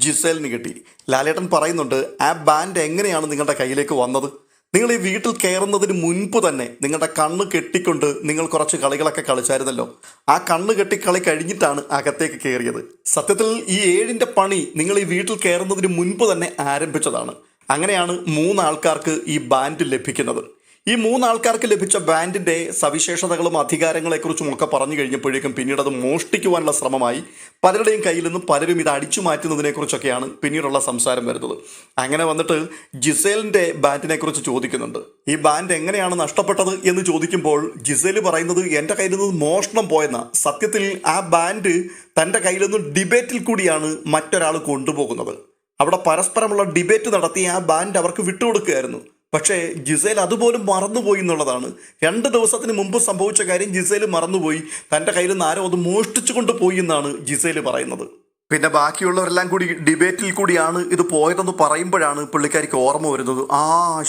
ജിസേലിന് കിട്ടി. ലാലേട്ടൻ പറയുന്നുണ്ട്, ആ ബാൻഡ് എങ്ങനെയാണ് നിങ്ങളുടെ കയ്യിലേക്ക് വന്നത്? നിങ്ങൾ ഈ വീട്ടിൽ കയറുന്നതിന് മുൻപ് തന്നെ നിങ്ങളുടെ കണ്ണ് കെട്ടിക്കൊണ്ട് നിങ്ങൾ കുറച്ച് കളികളൊക്കെ കളിച്ചായിരുന്നല്ലോ. ആ കണ്ണ് കെട്ടി കളി കഴിഞ്ഞിട്ടാണ് അകത്തേക്ക് കയറിയത്. സത്യത്തിൽ ഈ 7ന്റെ പണി നിങ്ങൾ ഈ വീട്ടിൽ കയറുന്നതിന് മുൻപ് തന്നെ ആരംഭിച്ചതാണ്. അങ്ങനെയാണ് 3 ആൾക്കാർക്ക് ഈ ബാൻഡ് ലഭിക്കുന്നത്. ഈ 3 ആൾക്കാർക്ക് ലഭിച്ച ബാൻഡിൻ്റെ സവിശേഷതകളും അധികാരങ്ങളെക്കുറിച്ചും ഒക്കെ പറഞ്ഞു കഴിഞ്ഞപ്പോഴേക്കും പിന്നീട് അത് മോഷ്ടിക്കുവാനുള്ള ശ്രമമായി. പലരുടെയും കയ്യിൽ നിന്നും പലരും ഇത് അടിച്ചു മാറ്റുന്നതിനെക്കുറിച്ചൊക്കെയാണ് പിന്നീടുള്ള സംസാരം വരുന്നത്. അങ്ങനെ വന്നിട്ട് ജിസേലിൻ്റെ ബാൻഡിനെ കുറിച്ച് ചോദിക്കുന്നുണ്ട്. ഈ ബാൻഡ് എങ്ങനെയാണ് നഷ്ടപ്പെട്ടത് എന്ന് ചോദിക്കുമ്പോൾ ജിസേൽ പറയുന്നത്, എൻ്റെ കയ്യിൽ നിന്ന് മോഷണം പോയെന്ന. സത്യത്തിൽ ആ ബാൻഡ് തൻ്റെ കയ്യിൽ നിന്ന് ഡിബേറ്റിൽ കൂടിയാണ് മറ്റൊരാൾ കൊണ്ടുപോകുന്നത്. അവിടെ പരസ്പരമുള്ള ഡിബേറ്റ് നടത്തി ആ ബാൻഡ് അവർക്ക് വിട്ടുകൊടുക്കുകയായിരുന്നു. പക്ഷേ ജിസേൽ അതുപോലും മറന്നുപോയി എന്നുള്ളതാണ്. 2 ദിവസത്തിന് മുമ്പ് സംഭവിച്ച കാര്യം ജിസേൽ മറന്നുപോയി. തൻ്റെ കയ്യിൽ നിന്ന് ആരോ അത് മോഷ്ടിച്ചു കൊണ്ടുപോയി എന്നാണ് ജിസേൽ പറയുന്നത്. പിന്നെ ബാക്കിയുള്ളവരെല്ലാം കൂടി ഡിബേറ്റിൽ കൂടിയാണ് ഇത് പോയതെന്ന് പറയുമ്പോഴാണ് പുള്ളിക്കാരിക്ക് ഓർമ്മ വരുന്നത്.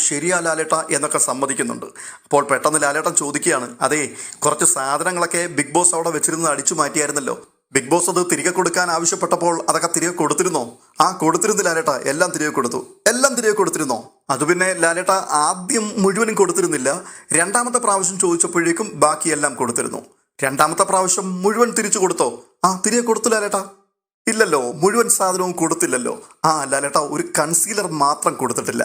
ശരിയാ ലാലേട്ട എന്നൊക്കെ സമ്മതിക്കുന്നുണ്ട്. അപ്പോൾ പെട്ടെന്ന് ലാലേട്ടൻ ചോദിക്കുകയാണ്, അതെ, കുറച്ച് സാധനങ്ങളൊക്കെ ബിഗ് ബോസ് അവിടെ വെച്ചിരുന്നത് അടിച്ചു മാറ്റിയായിരുന്നല്ലോ, ബിഗ് ബോസ് അത് തിരികെ കൊടുക്കാൻ ആവശ്യപ്പെട്ടപ്പോൾ അതൊക്കെ തിരികെ കൊടുത്തിരുന്നോ? കൊടുത്തിരുന്നു ലാലേട്ട, എല്ലാം തിരികെ കൊടുത്തിരുന്നോ? അത് പിന്നെ ലാലേട്ട ആദ്യം മുഴുവനും കൊടുത്തിരുന്നില്ല, 2ാമത്തെ പ്രാവശ്യം ചോദിച്ചപ്പോഴേക്കും ബാക്കിയെല്ലാം കൊടുത്തിരുന്നു. 2ാമത്തെ പ്രാവശ്യം മുഴുവൻ തിരിച്ചു കൊടുത്തോ? തിരികെ കൊടുത്തു ലാലേട്ട. ഇല്ലല്ലോ, മുഴുവൻ സാധനവും കൊടുത്തില്ലല്ലോ. ലാലേട്ട ഒരു കൺസീലർ മാത്രം കൊടുത്തിട്ടില്ല.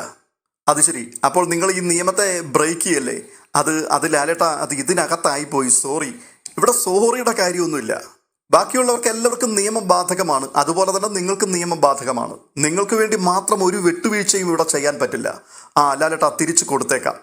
അത് ശരി, അപ്പോൾ നിങ്ങൾ ഈ നിയമത്തെ ബ്രേക്ക് ചെയ്യല്ലേ? അത് ലാലേട്ട, അത് ഇതിനകത്തായിപ്പോയി, സോറി. ഇവിടെ സോറിയുടെ കാര്യമൊന്നുമില്ല. ബാക്കിയുള്ളവർക്ക് എല്ലാവർക്കും നിയമം ബാധകമാണ്, അതുപോലെ തന്നെ നിങ്ങൾക്ക് നിയമം ബാധകമാണ്. നിങ്ങൾക്ക് വേണ്ടി മാത്രം ഒരു വെട്ടുവീഴ്ചയും ഇവിടെ ചെയ്യാൻ പറ്റില്ല. ലാലേട്ട തിരിച്ചു കൊടുത്തേക്കാം.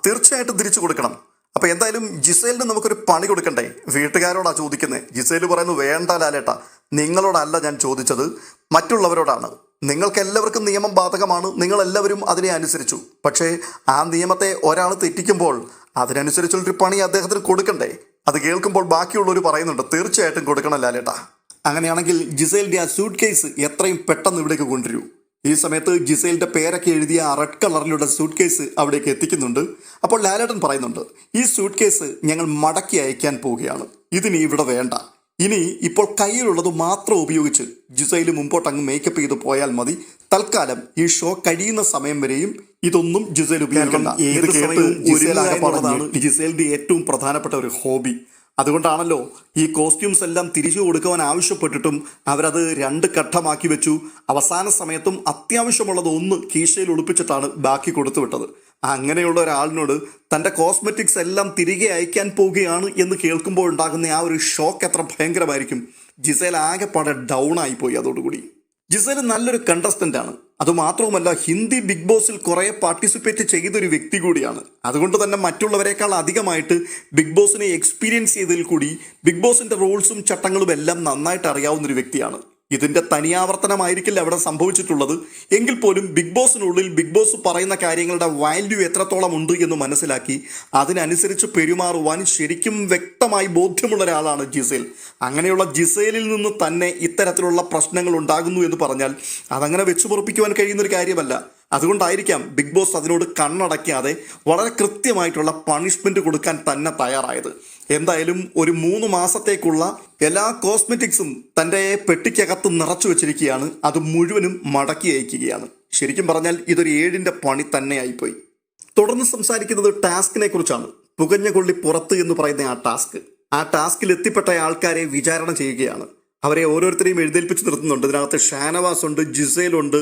തീർച്ചയായിട്ടും തിരിച്ചു കൊടുക്കണം. അപ്പോൾ എന്തായാലും ജിസേലിന് നമുക്കൊരു പണി കൊടുക്കണ്ടേ? വീട്ടുകാരോടാ ചോദിക്കുന്നത്. ജിസേൽ പറയുന്നു, വേണ്ട ലാലേട്ട, നിങ്ങളോടല്ല ഞാൻ ചോദിച്ചത്, മറ്റുള്ളവരോടാണ്. നിങ്ങൾക്ക് എല്ലാവർക്കും നിയമം ബാധകമാണ്, നിങ്ങളെല്ലാവരും അതിനെ അനുസരിച്ചു. പക്ഷേ ആ നിയമത്തെ ഒരാൾ തെറ്റിക്കുമ്പോൾ അതിനനുസരിച്ചുള്ളൊരു പണി അദ്ദേഹത്തിന് കൊടുക്കണ്ടേ? അത് കേൾക്കുമ്പോൾ ബാക്കിയുള്ളവർ പറയുന്നുണ്ട്, തീർച്ചയായിട്ടും കൊടുക്കണം ലാലേട്ട. അങ്ങനെയാണെങ്കിൽ ജിസേലിൻ്റെ ആ സൂട്ട് കേസ് എത്രയും പെട്ടെന്ന് ഇവിടേക്ക് കൊണ്ടുവരൂ. ഈ സമയത്ത് ജിസേലിൻ്റെ പേരൊക്കെ എഴുതിയ ആ റെഡ് കളറിലുള്ള സൂട്ട് കേസ് അവിടേക്ക് എത്തിക്കുന്നുണ്ട്. അപ്പോൾ ലാലേട്ടൻ പറയുന്നുണ്ട്, ഈ സൂട്ട് കേസ് ഞങ്ങൾ മടക്കി അയക്കാൻ പോവുകയാണ്, ഇതിനി ഇവിടെ വേണ്ട. ഇനി ഇപ്പോൾ കയ്യിലുള്ളത് മാത്രം ഉപയോഗിച്ച് ജിസൈൽ മുമ്പോട്ട് അങ്ങ് മേക്കപ്പ് ചെയ്ത് പോയാൽ മതി. തൽക്കാലം ഈ ഷോ കഴിയുന്ന സമയം വരെയും ഇതൊന്നും ജിസൈൽ ഉപയോഗിക്കണം. ജിസൈലിന്റെ ഏറ്റവും പ്രധാനപ്പെട്ട ഒരു ഹോബി. അതുകൊണ്ടാണല്ലോ ഈ കോസ്റ്റ്യൂംസ് എല്ലാം തിരിച്ചു കൊടുക്കുവാൻ ആവശ്യപ്പെട്ടിട്ടും അവരത് 2 ഘട്ടമാക്കി വെച്ചു. അവസാന സമയത്തും അത്യാവശ്യമുള്ളത് 1 കീശയിൽ ഒളിപ്പിച്ചിട്ടാണ് ബാക്കി കൊടുത്തു വിട്ടത്. അങ്ങനെയുള്ള ഒരാളിനോട് തൻ്റെ കോസ്മെറ്റിക്സ് എല്ലാം തിരികെ അയക്കാൻ പോവുകയാണ് എന്ന് കേൾക്കുമ്പോൾ ഉണ്ടാകുന്ന ആ ഒരു ഷോക്ക് എത്ര ഭയങ്കരമായിരിക്കും. ജിസൈൽ ആകെപ്പാടെ ഡൗൺ ആയിപ്പോയി. അതോടുകൂടി ജിസൈൽ നല്ലൊരു കണ്ടസ്റ്റന്റ് ആണ്. അതുമാത്രവുമല്ല, ഹിന്ദി ബിഗ് ബോസിൽ കുറേ പാർട്ടിസിപ്പേറ്റ് ചെയ്തൊരു വ്യക്തി കൂടിയാണ്. അതുകൊണ്ട് തന്നെ മറ്റുള്ളവരെക്കാൾ അധികമായിട്ട് ബിഗ് ബോസിനെ എക്സ്പീരിയൻസ് ചെയ്തതിൽ കൂടി ബിഗ് ബോസിന്റെ റൂൾസും ചട്ടങ്ങളും എല്ലാം നന്നായിട്ട് അറിയാവുന്നൊരു വ്യക്തിയാണ്. ഇതിന്റെ തനിയാവർത്തനമായിരിക്കില്ല അവിടെ സംഭവിച്ചിട്ടുള്ളത്. എങ്കിൽ പോലും ബിഗ് ബോസിനുള്ളിൽ ബിഗ് ബോസ് പറയുന്ന കാര്യങ്ങളുടെ വാല്യൂ എത്രത്തോളം ഉണ്ട് എന്ന് മനസ്സിലാക്കി അതിനനുസരിച്ച് പെരുമാറുവാൻ ശരിക്കും വ്യക്തമായി ബോധ്യമുള്ള ഒരാളാണ് ജിസൈൽ. അങ്ങനെയുള്ള ജിസൈലിൽ നിന്ന് തന്നെ ഇത്തരത്തിലുള്ള പ്രശ്നങ്ങൾ ഉണ്ടാകുന്നു എന്ന് പറഞ്ഞാൽ അതങ്ങനെ വെച്ചു പൊറുപ്പിക്കുവാൻ കഴിയുന്നൊരു കാര്യമല്ല. അതുകൊണ്ടായിരിക്കാം ബിഗ് ബോസ് അതിനോട് കണ്ണടയ്ക്കാതെ വളരെ കൃത്യമായിട്ടുള്ള പണിഷ്മെന്റ് കൊടുക്കാൻ തന്നെ തയ്യാറായത്. എന്തായാലും ഒരു 3 മാസത്തേക്കുള്ള എല്ലാ കോസ്മെറ്റിക്സും തൻ്റെ പെട്ടിക്കകത്ത് നിറച്ചു വെച്ചിരിക്കുകയാണ്. അത് മുഴുവനും മടക്കി അയക്കുകയാണ്. ശരിക്കും പറഞ്ഞാൽ ഇതൊരു 7ന്റെ പണി തന്നെയായിപ്പോയി. തുടർന്ന് സംസാരിക്കുന്നത് ടാസ്കിനെ കുറിച്ചാണ്. പുകഞ്ഞ കൊള്ളി പുറത്ത് എന്ന് പറയുന്ന ആ ടാസ്കിൽ എത്തിപ്പെട്ട ആൾക്കാരെ വിചാരണ ചെയ്യുകയാണ്. അവരെ ഓരോരുത്തരെയും എഴുന്നേൽപ്പിച്ച് നിർത്തുന്നുണ്ട്. ഇതിനകത്ത് ഷാനവാസ് ഉണ്ട്, ജിസൈലുണ്ട്,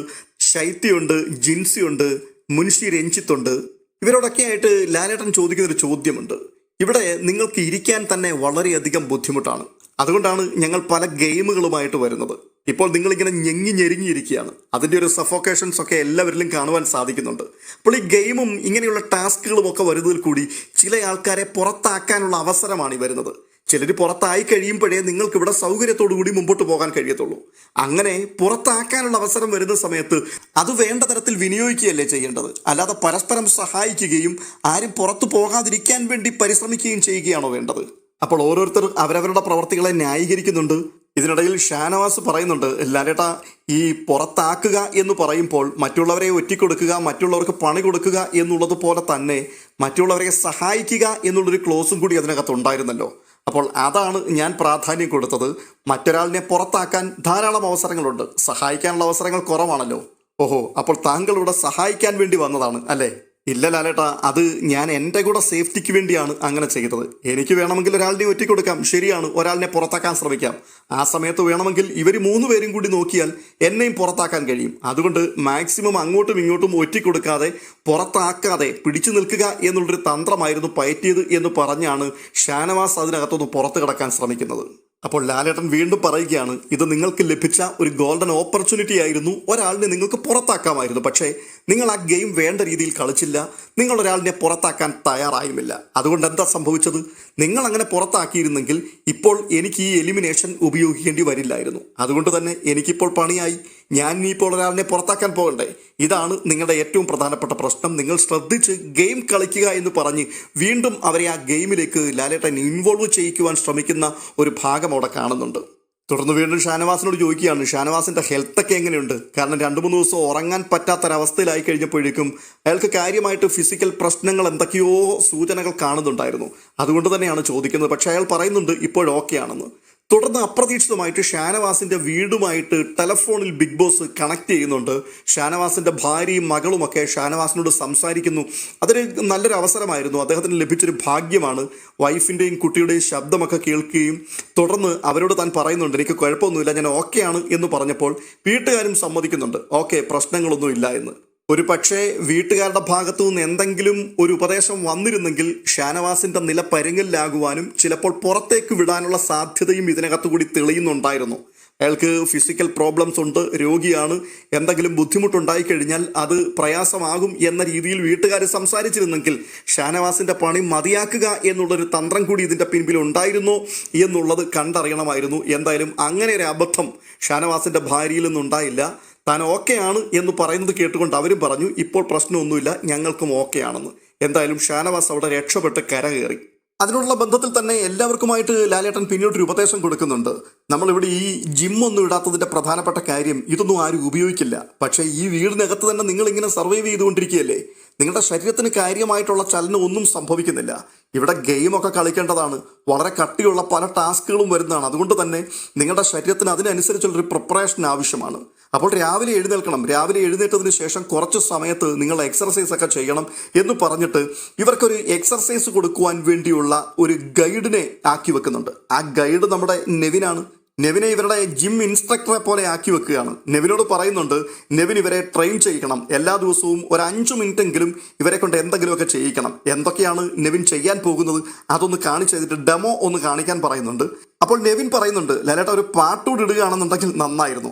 ശൈത്യയുണ്ട്, ജിൻസിയുണ്ട്, മുൻഷി രഞ്ജിത്തുണ്ട്. ഇവരോടൊക്കെ ആയിട്ട് ലാലേട്ടൻ ചോദിക്കുന്നൊരു ചോദ്യമുണ്ട്. ഇവിടെ നിങ്ങൾക്ക് ഇരിക്കാൻ തന്നെ വളരെയധികം ബുദ്ധിമുട്ടാണ്. അതുകൊണ്ടാണ് ഞങ്ങൾ പല ഗെയിമുകളുമായിട്ട് വരുന്നത്. ഇപ്പോൾ നിങ്ങളിങ്ങനെ ഞെരിഞ്ഞിരിക്കുകയാണ്. അതിൻ്റെ ഒരു സഫോക്കേഷൻസ് ഒക്കെ എല്ലാവരിലും കാണുവാൻ സാധിക്കുന്നുണ്ട്. അപ്പോൾ ഈ ഗെയിമും ഇങ്ങനെയുള്ള ടാസ്കുകളും ഒക്കെ വരുന്നതിൽ കൂടി ചില ആൾക്കാരെ പുറത്താക്കാനുള്ള അവസരമാണ് ഈ വരുന്നത്. ചിലർ പുറത്തായി കഴിയുമ്പോഴേ നിങ്ങൾക്ക് ഇവിടെ സൗകര്യത്തോടു കൂടി മുമ്പോട്ട് പോകാൻ കഴിയത്തുള്ളൂ. അങ്ങനെ പുറത്താക്കാനുള്ള അവസരം വരുന്ന സമയത്ത് അത് വേണ്ട തരത്തിൽ വിനിയോഗിക്കുകയല്ലേ ചെയ്യേണ്ടത്, അല്ലാതെ പരസ്പരം സഹായിക്കുകയും ആരും പുറത്തു പോകാതിരിക്കാൻ വേണ്ടി പരിശ്രമിക്കുകയും ചെയ്യുകയാണോ വേണ്ടത്? അപ്പോൾ ഓരോരുത്തർ അവരവരുടെ പ്രവർത്തികളെ ന്യായീകരിക്കുന്നുണ്ട്. ഇതിനിടയിൽ ഷാനവാസ് പറയുന്നുണ്ട്, ലാലേട്ടാ, ഈ പുറത്താക്കുക എന്ന് പറയുമ്പോൾ മറ്റുള്ളവരെ ഒറ്റിക്കൊടുക്കുക, മറ്റുള്ളവർക്ക് പണി കൊടുക്കുക എന്നുള്ളത് പോലെ തന്നെ മറ്റുള്ളവരെ സഹായിക്കുക എന്നുള്ളൊരു ക്ലോസും കൂടി അതിനകത്ത് ഉണ്ടായിരുന്നല്ലോ. അപ്പോൾ അതാണ് ഞാൻ പ്രാധാന്യം കൊടുത്തത്. മറ്റൊരാളിനെ പുറത്താക്കാൻ ധാരാളം അവസരങ്ങളുണ്ട്, സഹായിക്കാനുള്ള അവസരങ്ങൾ കുറവാണല്ലോ. ഓഹോ, അപ്പോൾ താങ്കൾ ഇവിടെ സഹായിക്കാൻ വേണ്ടി വന്നതാണ് അല്ലേ? ഇല്ല ലാലേട്ടാ, അത് ഞാൻ എൻ്റെ കൂടെ സേഫ്റ്റിക്ക് വേണ്ടിയാണ് അങ്ങനെ ചെയ്തത്. എനിക്ക് വേണമെങ്കിൽ ഒരാളിനെ ഒറ്റിക്കൊടുക്കാം, ശരിയാണ്, ഒരാളിനെ പുറത്താക്കാൻ ശ്രമിക്കാം. ആ സമയത്ത് വേണമെങ്കിൽ ഇവർ 3 പേരും കൂടി നോക്കിയാൽ എന്നെയും പുറത്താക്കാൻ കഴിയും. അതുകൊണ്ട് മാക്സിമം അങ്ങോട്ടും ഇങ്ങോട്ടും ഒറ്റിക്കൊടുക്കാതെ പുറത്താക്കാതെ പിടിച്ചു നിൽക്കുക എന്നുള്ളൊരു തന്ത്രമായിരുന്നു പയറ്റിയത് എന്ന് പറഞ്ഞാണ് ഷാനവാസ് അതിനകത്തൊന്ന് പുറത്തു കിടക്കാൻ ശ്രമിക്കുന്നത്. അപ്പോൾ ലാലേട്ടൻ വീണ്ടും പറയുകയാണ്, ഇത് നിങ്ങൾക്ക് ലഭിച്ച ഒരു ഗോൾഡൻ ഓപ്പർച്യൂണിറ്റി ആയിരുന്നു. ഒരാളിനെ നിങ്ങൾക്ക് പുറത്താക്കാമായിരുന്നു. പക്ഷേ നിങ്ങൾ ആ ഗെയിം വേണ്ട രീതിയിൽ കളിച്ചില്ല. നിങ്ങൾ ഒരാളിനെ പുറത്താക്കാൻ തയ്യാറായുമില്ല. അതുകൊണ്ട് എന്താ സംഭവിച്ചത്? നിങ്ങൾ അങ്ങനെ പുറത്താക്കിയിരുന്നെങ്കിൽ ഇപ്പോൾ എനിക്ക് ഈ എലിമിനേഷൻ ഉപയോഗിക്കേണ്ടി വരില്ലായിരുന്നു. അതുകൊണ്ട് തന്നെ എനിക്കിപ്പോൾ പണിയായി. ഞാൻ ഇനിയിപ്പോൾ ഒരാളിനെ പുറത്താക്കാൻ പോകണ്ടേ? ഇതാണ് നിങ്ങളുടെ ഏറ്റവും പ്രധാനപ്പെട്ട പ്രശ്നം. നിങ്ങൾ ശ്രദ്ധിച്ച് ഗെയിം കളിക്കുക എന്ന് പറഞ്ഞ് വീണ്ടും അവരെ ആ ഗെയിമിലേക്ക് ലാലേട്ടൻ ഇൻവോൾവ് ചെയ്യിക്കുവാൻ ശ്രമിക്കുന്ന ഒരു ഭാഗം അവിടെ കാണുന്നുണ്ട്. തുടർന്ന് വീണ്ടും ഷാനവാസിനോട് ചോദിക്കുകയാണ്, ഷാനവാസിൻ്റെ ഹെൽത്തൊക്കെ എങ്ങനെയുണ്ട്? കാരണം 2-3 ദിവസം ഉറങ്ങാൻ പറ്റാത്തൊരവസ്ഥയിലായി കഴിഞ്ഞപ്പോഴേക്കും അയാൾക്ക് കാര്യമായിട്ട് ഫിസിക്കൽ പ്രശ്നങ്ങൾ എന്തൊക്കെയോ സൂചനകൾ കാണുന്നുണ്ടായിരുന്നു. അതുകൊണ്ട് തന്നെയാണ് ചോദിക്കുന്നത്. പക്ഷേ അയാൾ പറയുന്നുണ്ട് ഇപ്പോൾ ഓക്കെ ആണെന്ന്. തുടർന്ന് അപ്രതീക്ഷിതമായിട്ട് ഷാനവാസിൻ്റെ വീടുമായിട്ട് ടെലഫോണിൽ ബിഗ് ബോസ് കണക്ട് ചെയ്യുന്നുണ്ട്. ഷാനവാസിൻ്റെ ഭാര്യയും മകളുമൊക്കെ ഷാനവാസിനോട് സംസാരിക്കുന്നു. അതൊരു നല്ലൊരു അവസരമായിരുന്നു, അദ്ദേഹത്തിന് ലഭിച്ചൊരു ഭാഗ്യമാണ്. വൈഫിൻ്റെയും കുട്ടിയുടെയും ശബ്ദമൊക്കെ കേൾക്കുകയും തുടർന്ന് അവരോട് താൻ പറയുന്നുണ്ട്, എനിക്ക് കുഴപ്പമൊന്നുമില്ല, ഞാൻ ഓക്കെയാണ് എന്ന് പറഞ്ഞപ്പോൾ വീട്ടുകാരും സമ്മതിക്കുന്നുണ്ട്, ഓക്കെ, പ്രശ്നങ്ങളൊന്നുമില്ല എന്ന്. ഒരു പക്ഷേ വീട്ടുകാരുടെ ഭാഗത്തു നിന്ന് എന്തെങ്കിലും ഒരു ഉപദേശം വന്നിരുന്നെങ്കിൽ ഷാനവാസിൻ്റെ നില പരുങ്ങലിലാകുവാനും ചിലപ്പോൾ പുറത്തേക്ക് വിടാനുള്ള സാധ്യതയും ഇതിനകത്തുകൂടി തെളിയുന്നുണ്ടായിരുന്നു. അയാൾക്ക് ഫിസിക്കൽ പ്രോബ്ലംസ് ഉണ്ട്, രോഗിയാണ്, എന്തെങ്കിലും ബുദ്ധിമുട്ടുണ്ടായി കഴിഞ്ഞാൽ അത് പ്രയാസമാകും എന്ന രീതിയിൽ വീട്ടുകാർ സംസാരിച്ചിരുന്നെങ്കിൽ ഷാനവാസിൻ്റെ പണി മതിയാക്കുക എന്നുള്ളൊരു തന്ത്രം കൂടി ഇതിൻ്റെ പിൻപിൽ ഉണ്ടായിരുന്നോ എന്നുള്ളത് കണ്ടറിയണമായിരുന്നു. എന്തായാലും അങ്ങനെ ഒരു അബദ്ധം ഷാനവാസിൻ്റെ ഭാര്യയിൽ നിന്നുണ്ടായില്ല. താൻ ഓക്കെയാണ് എന്ന് പറയുന്നത് കേട്ടുകൊണ്ട് അവരും പറഞ്ഞു, ഇപ്പോൾ പ്രശ്നമൊന്നുമില്ല, ഞങ്ങൾക്കും ഓക്കെയാണെന്ന്. എന്തായാലും ഷാനവാസ് അവിടെ രക്ഷപ്പെട്ട് കരകയറി. അതിനുള്ള ബന്ധത്തിൽ തന്നെ എല്ലാവർക്കുമായിട്ട് ലാലേട്ടൻ പിന്നീടൊരു ഉപദേശം കൊടുക്കുന്നുണ്ട്. നമ്മളിവിടെ ഈ ജിമ്മൊന്നും ഇടാത്തതിൻ്റെ പ്രധാനപ്പെട്ട കാര്യം ഇതൊന്നും ആരും ഉപയോഗിക്കില്ല. പക്ഷേ ഈ വീടിനകത്ത് തന്നെ നിങ്ങളിങ്ങനെ സർവൈവ് ചെയ്തുകൊണ്ടിരിക്കുകയല്ലേ, നിങ്ങളുടെ ശരീരത്തിന് കാര്യമായിട്ടുള്ള ചലനം ഒന്നും സംഭവിക്കുന്നില്ല. ഇവിടെ ഗെയിമൊക്കെ കളിക്കേണ്ടതാണ്. വളരെ കട്ടിയുള്ള പല ടാസ്കുകളും വരുന്നതാണ്. അതുകൊണ്ട് തന്നെ നിങ്ങളുടെ ശരീരത്തിന് അതിനനുസരിച്ചുള്ളൊരു പ്രിപ്പറേഷൻ ആവശ്യമാണ്. അപ്പോൾ രാവിലെ എഴുന്നേൽക്കണം. രാവിലെ എഴുന്നേറ്റതിന് ശേഷം കുറച്ച് സമയത്ത് നിങ്ങൾ എക്സർസൈസ് ഒക്കെ ചെയ്യണം എന്ന് പറഞ്ഞിട്ട് ഇവർക്കൊരു എക്സർസൈസ് കൊടുക്കുവാൻ വേണ്ടിയുള്ള ഒരു ഗൈഡിനെ ആക്കി വെക്കുന്നുണ്ട്. ആ ഗൈഡ് നമ്മുടെ നെവിനാണ്. നെവിനെ ഇവരുടെ ജിം ഇൻസ്ട്രക്ടറെ പോലെ ആക്കി വെക്കുകയാണ്. നെവിനോട് പറയുന്നുണ്ട്, നെവിൻ ഇവരെ ട്രെയിൻ ചെയ്യിക്കണം. എല്ലാ ദിവസവും ഒരു 5 മിനിറ്റെങ്കിലും ഇവരെ കൊണ്ട് എന്തെങ്കിലുമൊക്കെ ചെയ്യിക്കണം. എന്തൊക്കെയാണ് നെവിൻ ചെയ്യാൻ പോകുന്നത് അതൊന്ന് കാണിച്ചു ഡെമോ ഒന്ന് കാണിക്കാൻ പറയുന്നുണ്ട്. അപ്പോൾ നെവിൻ പറയുന്നുണ്ട്, ലാലേട്ട ഒരു പാട്ടുകൂടി ഇടുകയാണെന്നുണ്ടെങ്കിൽ നന്നായിരുന്നു.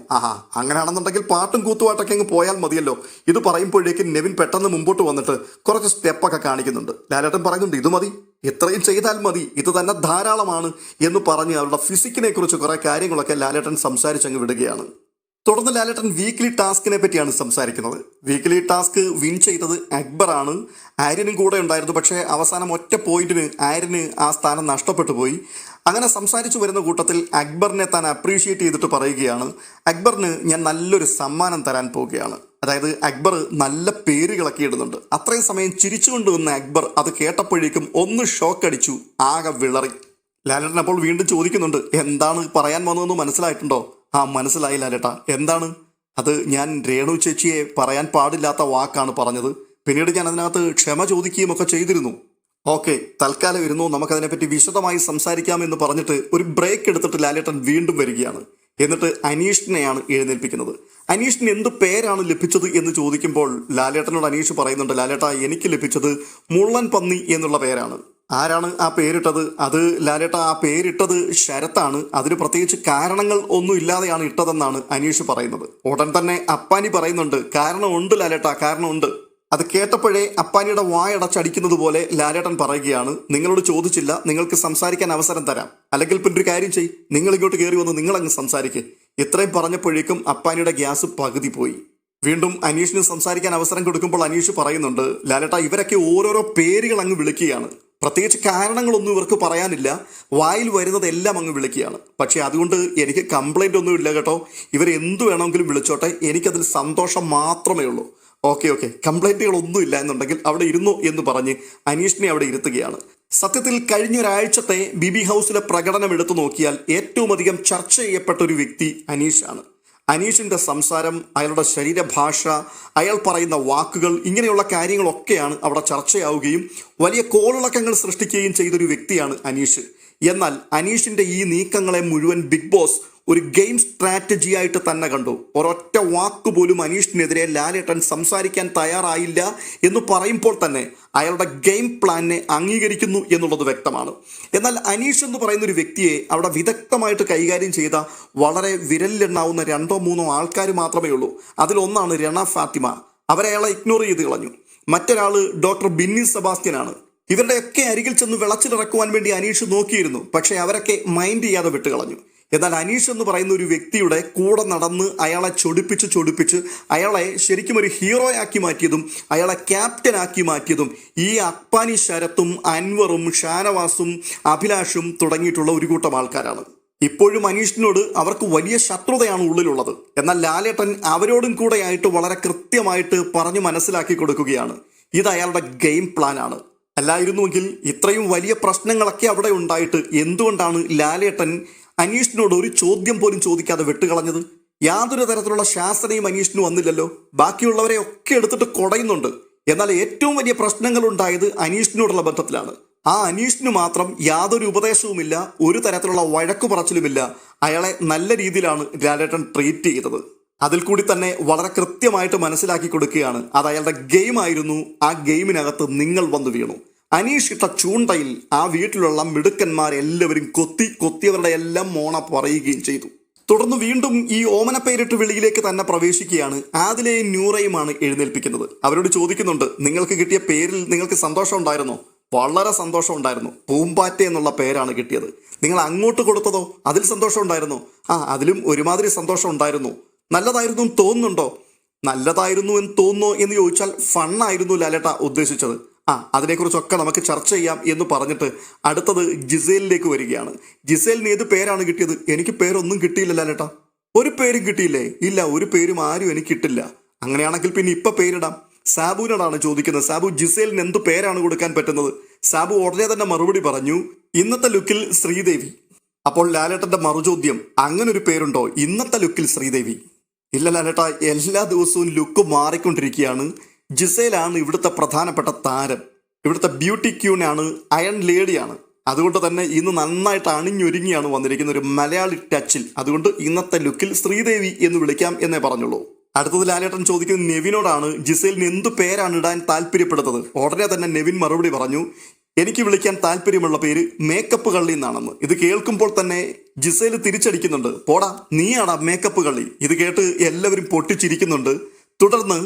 അങ്ങനെയാണെന്നുണ്ടെങ്കിൽ പാട്ടും കൂത്തുപാട്ടൊക്കെ അങ്ങ് പോയാൽ മതിയല്ലോ. ഇത് പറയുമ്പോഴേക്കും നെവിൻ പെട്ടെന്ന് മുമ്പോട്ട് വന്നിട്ട് കുറച്ച് സ്റ്റെപ്പൊക്കെ കാണിക്കുന്നുണ്ട്. ലാലേട്ടൻ പറയുന്നുണ്ട്, ഇത് മതി, ഇത്രയും ചെയ്താൽ മതി, ഇത് തന്നെ ധാരാളമാണ് എന്ന് പറഞ്ഞ് അവരുടെ ഫിസിക്കിനെ കുറിച്ച് കുറെ കാര്യങ്ങളൊക്കെ ലാലേട്ടൻ സംസാരിച്ചങ്ങ് വിടുകയാണ്. തുടർന്ന് ലാലേട്ടൻ വീക്ക്ലി ടാസ്കിനെ പറ്റിയാണ് സംസാരിക്കുന്നത്. വീക്ക്ലി ടാസ്ക് വിൻ ചെയ്തത് അക്ബറാണ്. ആര്യനും കൂടെ ഉണ്ടായിരുന്നു. പക്ഷേ അവസാനം ഒറ്റ പോയിന്റിന് ആര്യന് ആ സ്ഥാനം നഷ്ടപ്പെട്ടു പോയി. അങ്ങനെ സംസാരിച്ചു വരുന്ന കൂട്ടത്തിൽ അക്ബറിനെ താൻ അപ്രീഷിയേറ്റ് ചെയ്തിട്ട് പറയുകയാണ്, അക്ബറിന് ഞാൻ നല്ലൊരു സമ്മാനം തരാൻ പോവുകയാണ്. അതായത് അക്ബർ നല്ല പേരുകളൊക്കെ ഇടുന്നുണ്ട്. അത്രയും സമയം ചിരിച്ചുകൊണ്ട് വന്ന അക്ബർ അത് കേട്ടപ്പോഴേക്കും ഒന്ന് ഷോക്ക് അടിച്ചു, ആകെ വിളറി. ലാലേട്ടൻ അപ്പോൾ വീണ്ടും ചോദിക്കുന്നുണ്ട്, എന്താണ് പറയാൻ വന്നതെന്ന് മനസ്സിലായിട്ടുണ്ടോ? മനസ്സിലായി ലാലേട്ട. എന്താണ്? അത് ഞാൻ രേണു ചേച്ചിയെ പറയാൻ പാടില്ലാത്ത വാക്കാണ് പറഞ്ഞത്. പിന്നീട് ഞാൻ അതിനകത്ത് ക്ഷമ ചോദിക്കുകയും ഒക്കെ ചെയ്തിരുന്നു. ഓക്കെ, തൽക്കാലം ഇരുന്നു, നമുക്കതിനെപ്പറ്റി വിശദമായി സംസാരിക്കാമെന്ന് പറഞ്ഞിട്ട് ഒരു ബ്രേക്ക് എടുത്തിട്ട് ലാലേട്ടൻ വീണ്ടും വരികയാണ്. എന്നിട്ട് അനീഷിനെയാണ് എഴുന്നേൽപ്പിക്കുന്നത്. അനീഷിന് എന്ത് പേരാണ് ലഭിച്ചത് എന്ന് ചോദിക്കുമ്പോൾ ലാലേട്ടനോട് അനീഷ് പറയുന്നുണ്ട്, ലാലേട്ട എനിക്ക് ലഭിച്ചത് മുള്ളൻ പന്നി എന്നുള്ള പേരാണ്. ആരാണ് ആ പേരിട്ടത്? അത് ലാലേട്ട ആ പേരിട്ടത് ശരത്താണ്. അതിന് പ്രത്യേകിച്ച് കാരണങ്ങൾ ഒന്നും ഇല്ലാതെയാണ് ഇട്ടതെന്നാണ് അനീഷ് പറയുന്നത്. ഉടൻ തന്നെ അപ്പാനി പറയുന്നുണ്ട്, കാരണമുണ്ട് ലാലേട്ട, കാരണമുണ്ട്. അത് കേട്ടപ്പോഴേ അപ്പാനിയുടെ വായടച്ചടിക്കുന്നത് പോലെ ലാലേട്ടൻ പറയുകയാണ്, നിങ്ങളോട് ചോദിച്ചില്ല, നിങ്ങൾക്ക് സംസാരിക്കാൻ അവസരം തരാം, അല്ലെങ്കിൽ പിന്നെ ഒരു കാര്യം ചെയ്, നിങ്ങൾ ഇങ്ങോട്ട് കയറി വന്ന് നിങ്ങളങ്ങ് സംസാരിക്കുക. ഇത്രയും പറഞ്ഞപ്പോഴേക്കും അപ്പാനിയുടെ ഗ്യാസ് പകുതി പോയി. വീണ്ടും അനീഷിന് സംസാരിക്കാൻ അവസരം കൊടുക്കുമ്പോൾ അനീഷ് പറയുന്നുണ്ട്, ലാലേട്ട ഇവരൊക്കെ ഓരോരോ പേരുകൾ അങ്ങ് വിളിക്കുകയാണ്. പ്രത്യേകിച്ച് കാരണങ്ങളൊന്നും ഇവർക്ക് പറയാനില്ല, വായിൽ വരുന്നതെല്ലാം അങ്ങ് വിളിക്കുകയാണ്. പക്ഷെ അതുകൊണ്ട് എനിക്ക് കംപ്ലൈൻ്റ് ഒന്നും ഇല്ല കേട്ടോ. ഇവരെന്ത് വേണമെങ്കിലും വിളിച്ചോട്ടെ, എനിക്കതിൽ സന്തോഷം മാത്രമേ ഉള്ളൂ. ഓക്കെ, കംപ്ലൈൻറ്റുകളൊന്നും ഇല്ല എന്നുണ്ടെങ്കിൽ അവിടെ ഇരുന്നു എന്ന് പറഞ്ഞ് അനീഷിനെ അവിടെ ഇരുത്തുകയാണ്. സത്യത്തിൽ കഴിഞ്ഞ ഒരാഴ്ചത്തെ ബിബി ഹൗസിലെ പ്രകടനം എടുത്തു നോക്കിയാൽ ഏറ്റവും അധികം ചർച്ച ചെയ്യപ്പെട്ട ഒരു വ്യക്തി അനീഷാണ്. അനീഷിൻ്റെ സംസാരം, അയാളുടെ ശരീരഭാഷ, അയാൾ പറയുന്ന വാക്കുകൾ, ഇങ്ങനെയുള്ള കാര്യങ്ങളൊക്കെയാണ് അവിടെ ചർച്ചയാവുകയും വലിയ കോളിളക്കങ്ങൾ സൃഷ്ടിക്കുകയും ചെയ്തൊരു വ്യക്തിയാണ് അനീഷ്. എന്നാൽ അനീഷിൻ്റെ ഈ നീക്കങ്ങളെ മുഴുവൻ ബിഗ് ബോസ് ഒരു ഗെയിം സ്ട്രാറ്റജി ആയിട്ട് തന്നെ കണ്ടു. ഒരൊറ്റ വാക്കുപോലും അനീഷിനെതിരെ ലാലേട്ടൻ സംസാരിക്കാൻ തയ്യാറായില്ല എന്ന് പറയുമ്പോൾ തന്നെ അയാളുടെ ഗെയിം പ്ലാനിനെ അംഗീകരിക്കുന്നു എന്നുള്ളത് വ്യക്തമാണ്. എന്നാൽ അനീഷ് എന്ന് പറയുന്ന ഒരു വ്യക്തിയെ അവിടെ വിദഗ്ധമായിട്ട് കൈകാര്യം ചെയ്ത വളരെ വിരലിലെണ്ണാവുന്ന 2-3 ആൾക്കാർ മാത്രമേ ഉള്ളൂ. അതിലൊന്നാണ് രണ ഫാത്തിമ. അവരയാളെ ഇഗ്നോർ ചെയ്ത് കളഞ്ഞു. മറ്റൊരാൾ ഡോക്ടർ ബിന്നി സെബാസ്റ്റ്യനാണ്. ഇവരുടെയൊക്കെ അരികിൽ ചെന്ന് വിളച്ചിലിറക്കുവാൻ വേണ്ടി അനീഷ് നോക്കിയിരുന്നു. പക്ഷേ അവരൊക്കെ മൈൻഡ് ചെയ്യാതെ വിട്ടുകളഞ്ഞു. എന്നാൽ അനീഷ് എന്ന് പറയുന്ന ഒരു വ്യക്തിയുടെ കൂടെ നടന്ന് അയാളെ ചൊടിപ്പിച്ച് അയാളെ ശരിക്കും ഒരു ഹീറോയാക്കി മാറ്റിയതും അയാളെ ക്യാപ്റ്റനാക്കി മാറ്റിയതും ഈ അപ്പാനി ശരത്തും അൻവറും ഷാനവാസും അഭിലാഷും തുടങ്ങിയിട്ടുള്ള ഒരു കൂട്ടം ആൾക്കാരാണ്. ഇപ്പോഴും അനീഷിനോട് അവർക്ക് വലിയ ശത്രുതയാണ് ഉള്ളിലുള്ളത്. എന്നാൽ ലാലേട്ടൻ അവരോടും കൂടെ ആയിട്ട് വളരെ കൃത്യമായിട്ട് പറഞ്ഞു മനസ്സിലാക്കി കൊടുക്കുകയാണ്, ഇത് അയാളുടെ ഗെയിം പ്ലാനാണ്. അല്ലായിരുന്നുവെങ്കിൽ ഇത്രയും വലിയ പ്രശ്നങ്ങളൊക്കെ അവിടെ ഉണ്ടായിട്ട് എന്തുകൊണ്ടാണ് ലാലേട്ടൻ അനീഷിനോട് ഒരു ചോദ്യം പോലും ചോദിക്കാതെ വിട്ടുകളഞ്ഞത്? യാതൊരു തരത്തിലുള്ള ശാസനയും അനീഷിന് വന്നില്ലല്ലോ. ബാക്കിയുള്ളവരെ ഒക്കെ എടുത്തിട്ട് കൊടയുന്നുണ്ട്. എന്നാൽ ഏറ്റവും വലിയ പ്രശ്നങ്ങൾ ഉണ്ടായത് അനീഷിനോടുള്ള ബന്ധത്തിലാണ്. ആ അനീഷിന് മാത്രം യാതൊരു ഉപദേശവുമില്ല, ഒരു തരത്തിലുള്ള വഴക്കു പറച്ചിലുമില്ല. അയാളെ നല്ല രീതിയിലാണ് ലാലേട്ടൻ ട്രീറ്റ് ചെയ്തത്. അതിൽ കൂടി തന്നെ വളരെ കൃത്യമായിട്ട് മനസ്സിലാക്കി കൊടുക്കുകയാണ്, അത് അയാളുടെ ഗെയിം ആയിരുന്നു. ആ ഗെയിമിനകത്ത് നിങ്ങൾ വന്നു വീണു. അനീഷ് ഇട്ട ചൂണ്ടയിൽ ആ വീട്ടിലുള്ള മിടുക്കന്മാരെല്ലാവരും കൊത്തിയവരുടെ എല്ലാം മോണ പറയുകയും ചെയ്തു. തുടർന്ന് വീണ്ടും ഈ ഓമന പേരിട്ട് വിളിയിലേക്ക് തന്നെ പ്രവേശിക്കുകയാണ്. ആദിലെയും നൂറയുമാണ് എഴുന്നേൽപ്പിക്കുന്നത്. അവരോട് ചോദിക്കുന്നുണ്ട്, നിങ്ങൾക്ക് കിട്ടിയ പേരിൽ നിങ്ങൾക്ക് സന്തോഷം ഉണ്ടായിരുന്നോ? വളരെ സന്തോഷം ഉണ്ടായിരുന്നു. പൂമ്പാറ്റ എന്നുള്ള പേരാണ് കിട്ടിയത്. നിങ്ങൾ അങ്ങോട്ട് കൊടുത്തതോ? അതിൽ സന്തോഷം ഉണ്ടായിരുന്നോ? അതിലും ഒരുമാതിരി സന്തോഷം ഉണ്ടായിരുന്നു. നല്ലതായിരുന്നു എന്ന് തോന്നുന്നുണ്ടോ? നല്ലതായിരുന്നു എന്ന് തോന്നുന്നോ എന്ന് ചോദിച്ചാൽ ഫണ്ണായിരുന്നു ലാലേട്ട ഉദ്ദേശിച്ചത്. അതിനെക്കുറിച്ചൊക്കെ നമുക്ക് ചർച്ച ചെയ്യാം എന്ന് പറഞ്ഞിട്ട് അടുത്തത് ജിസേലിലേക്ക് വരികയാണ്. ജിസേലിന് ഏത് പേരാണ് കിട്ടിയത്? എനിക്ക് പേരൊന്നും കിട്ടിയില്ല ലാലേട്ട. ഒരു പേരും കിട്ടിയില്ലേ? ഇല്ല, ഒരു പേരും ആരും എനിക്ക് കിട്ടില്ല. അങ്ങനെയാണെങ്കിൽ പിന്നെ ഇപ്പം പേരിടാം. സാബുവിനോടാണ് ചോദിക്കുന്നത്, സാബു ജിസേലിന് എന്ത് പേരാണ് കൊടുക്കാൻ പറ്റുന്നത്? സാബു ഉടനെ തന്നെ മറുപടി പറഞ്ഞു, ഇന്നത്തെ ലുക്കിൽ ശ്രീദേവി. അപ്പോൾ ലാലേട്ടന്റെ മറുചോദ്യം, അങ്ങനെ ഒരു പേരുണ്ടോ ഇന്നത്തെ ലുക്കിൽ ശ്രീദേവി? ഇല്ല ലാലേട്ട, എല്ലാ ദിവസവും ലുക്ക് മാറിക്കൊണ്ടിരിക്കുകയാണ്. ജിസേലാണ് ഇവിടുത്തെ പ്രധാനപ്പെട്ട താരം, ഇവിടുത്തെ ബ്യൂട്ടി ക്യൂനാണ്, അയൺ ലേഡിയാണ്. അതുകൊണ്ട് തന്നെ ഇന്ന് നന്നായിട്ട് അണിഞ്ഞൊരുങ്ങിയാണ് വന്നിരിക്കുന്ന ഒരു മലയാളി ടച്ചിൽ. അതുകൊണ്ട് ഇന്നത്തെ ലുക്കിൽ ശ്രീദേവി എന്ന് വിളിക്കാം എന്നേ പറഞ്ഞുള്ളൂ. അടുത്തത് ലാലേട്ടൻ ചോദിക്കുന്നത് നെവിനോടാണ്, ജിസേലിന് എന്തു പേരാണ് ഇടാൻ താല്പര്യപ്പെടുന്നത്? ഉടനെ തന്നെ നെവിൻ മറുപടി പറഞ്ഞു, എനിക്ക് വിളിക്കാൻ താല്പര്യമുള്ള പേര് മേക്കപ്പ് കള്ളി എന്നാണെന്ന്. ഇത് കേൾക്കുമ്പോൾ തന്നെ ജിസേൽ തിരിച്ചടിക്കുന്നുണ്ട്, പോടാ നീയാടാ മേക്കപ്പ് കള്ളി. ഇത് കേട്ട് എല്ലാവരും പൊട്ടിച്ചിരിക്കുന്നുണ്ട്. തുടർന്ന്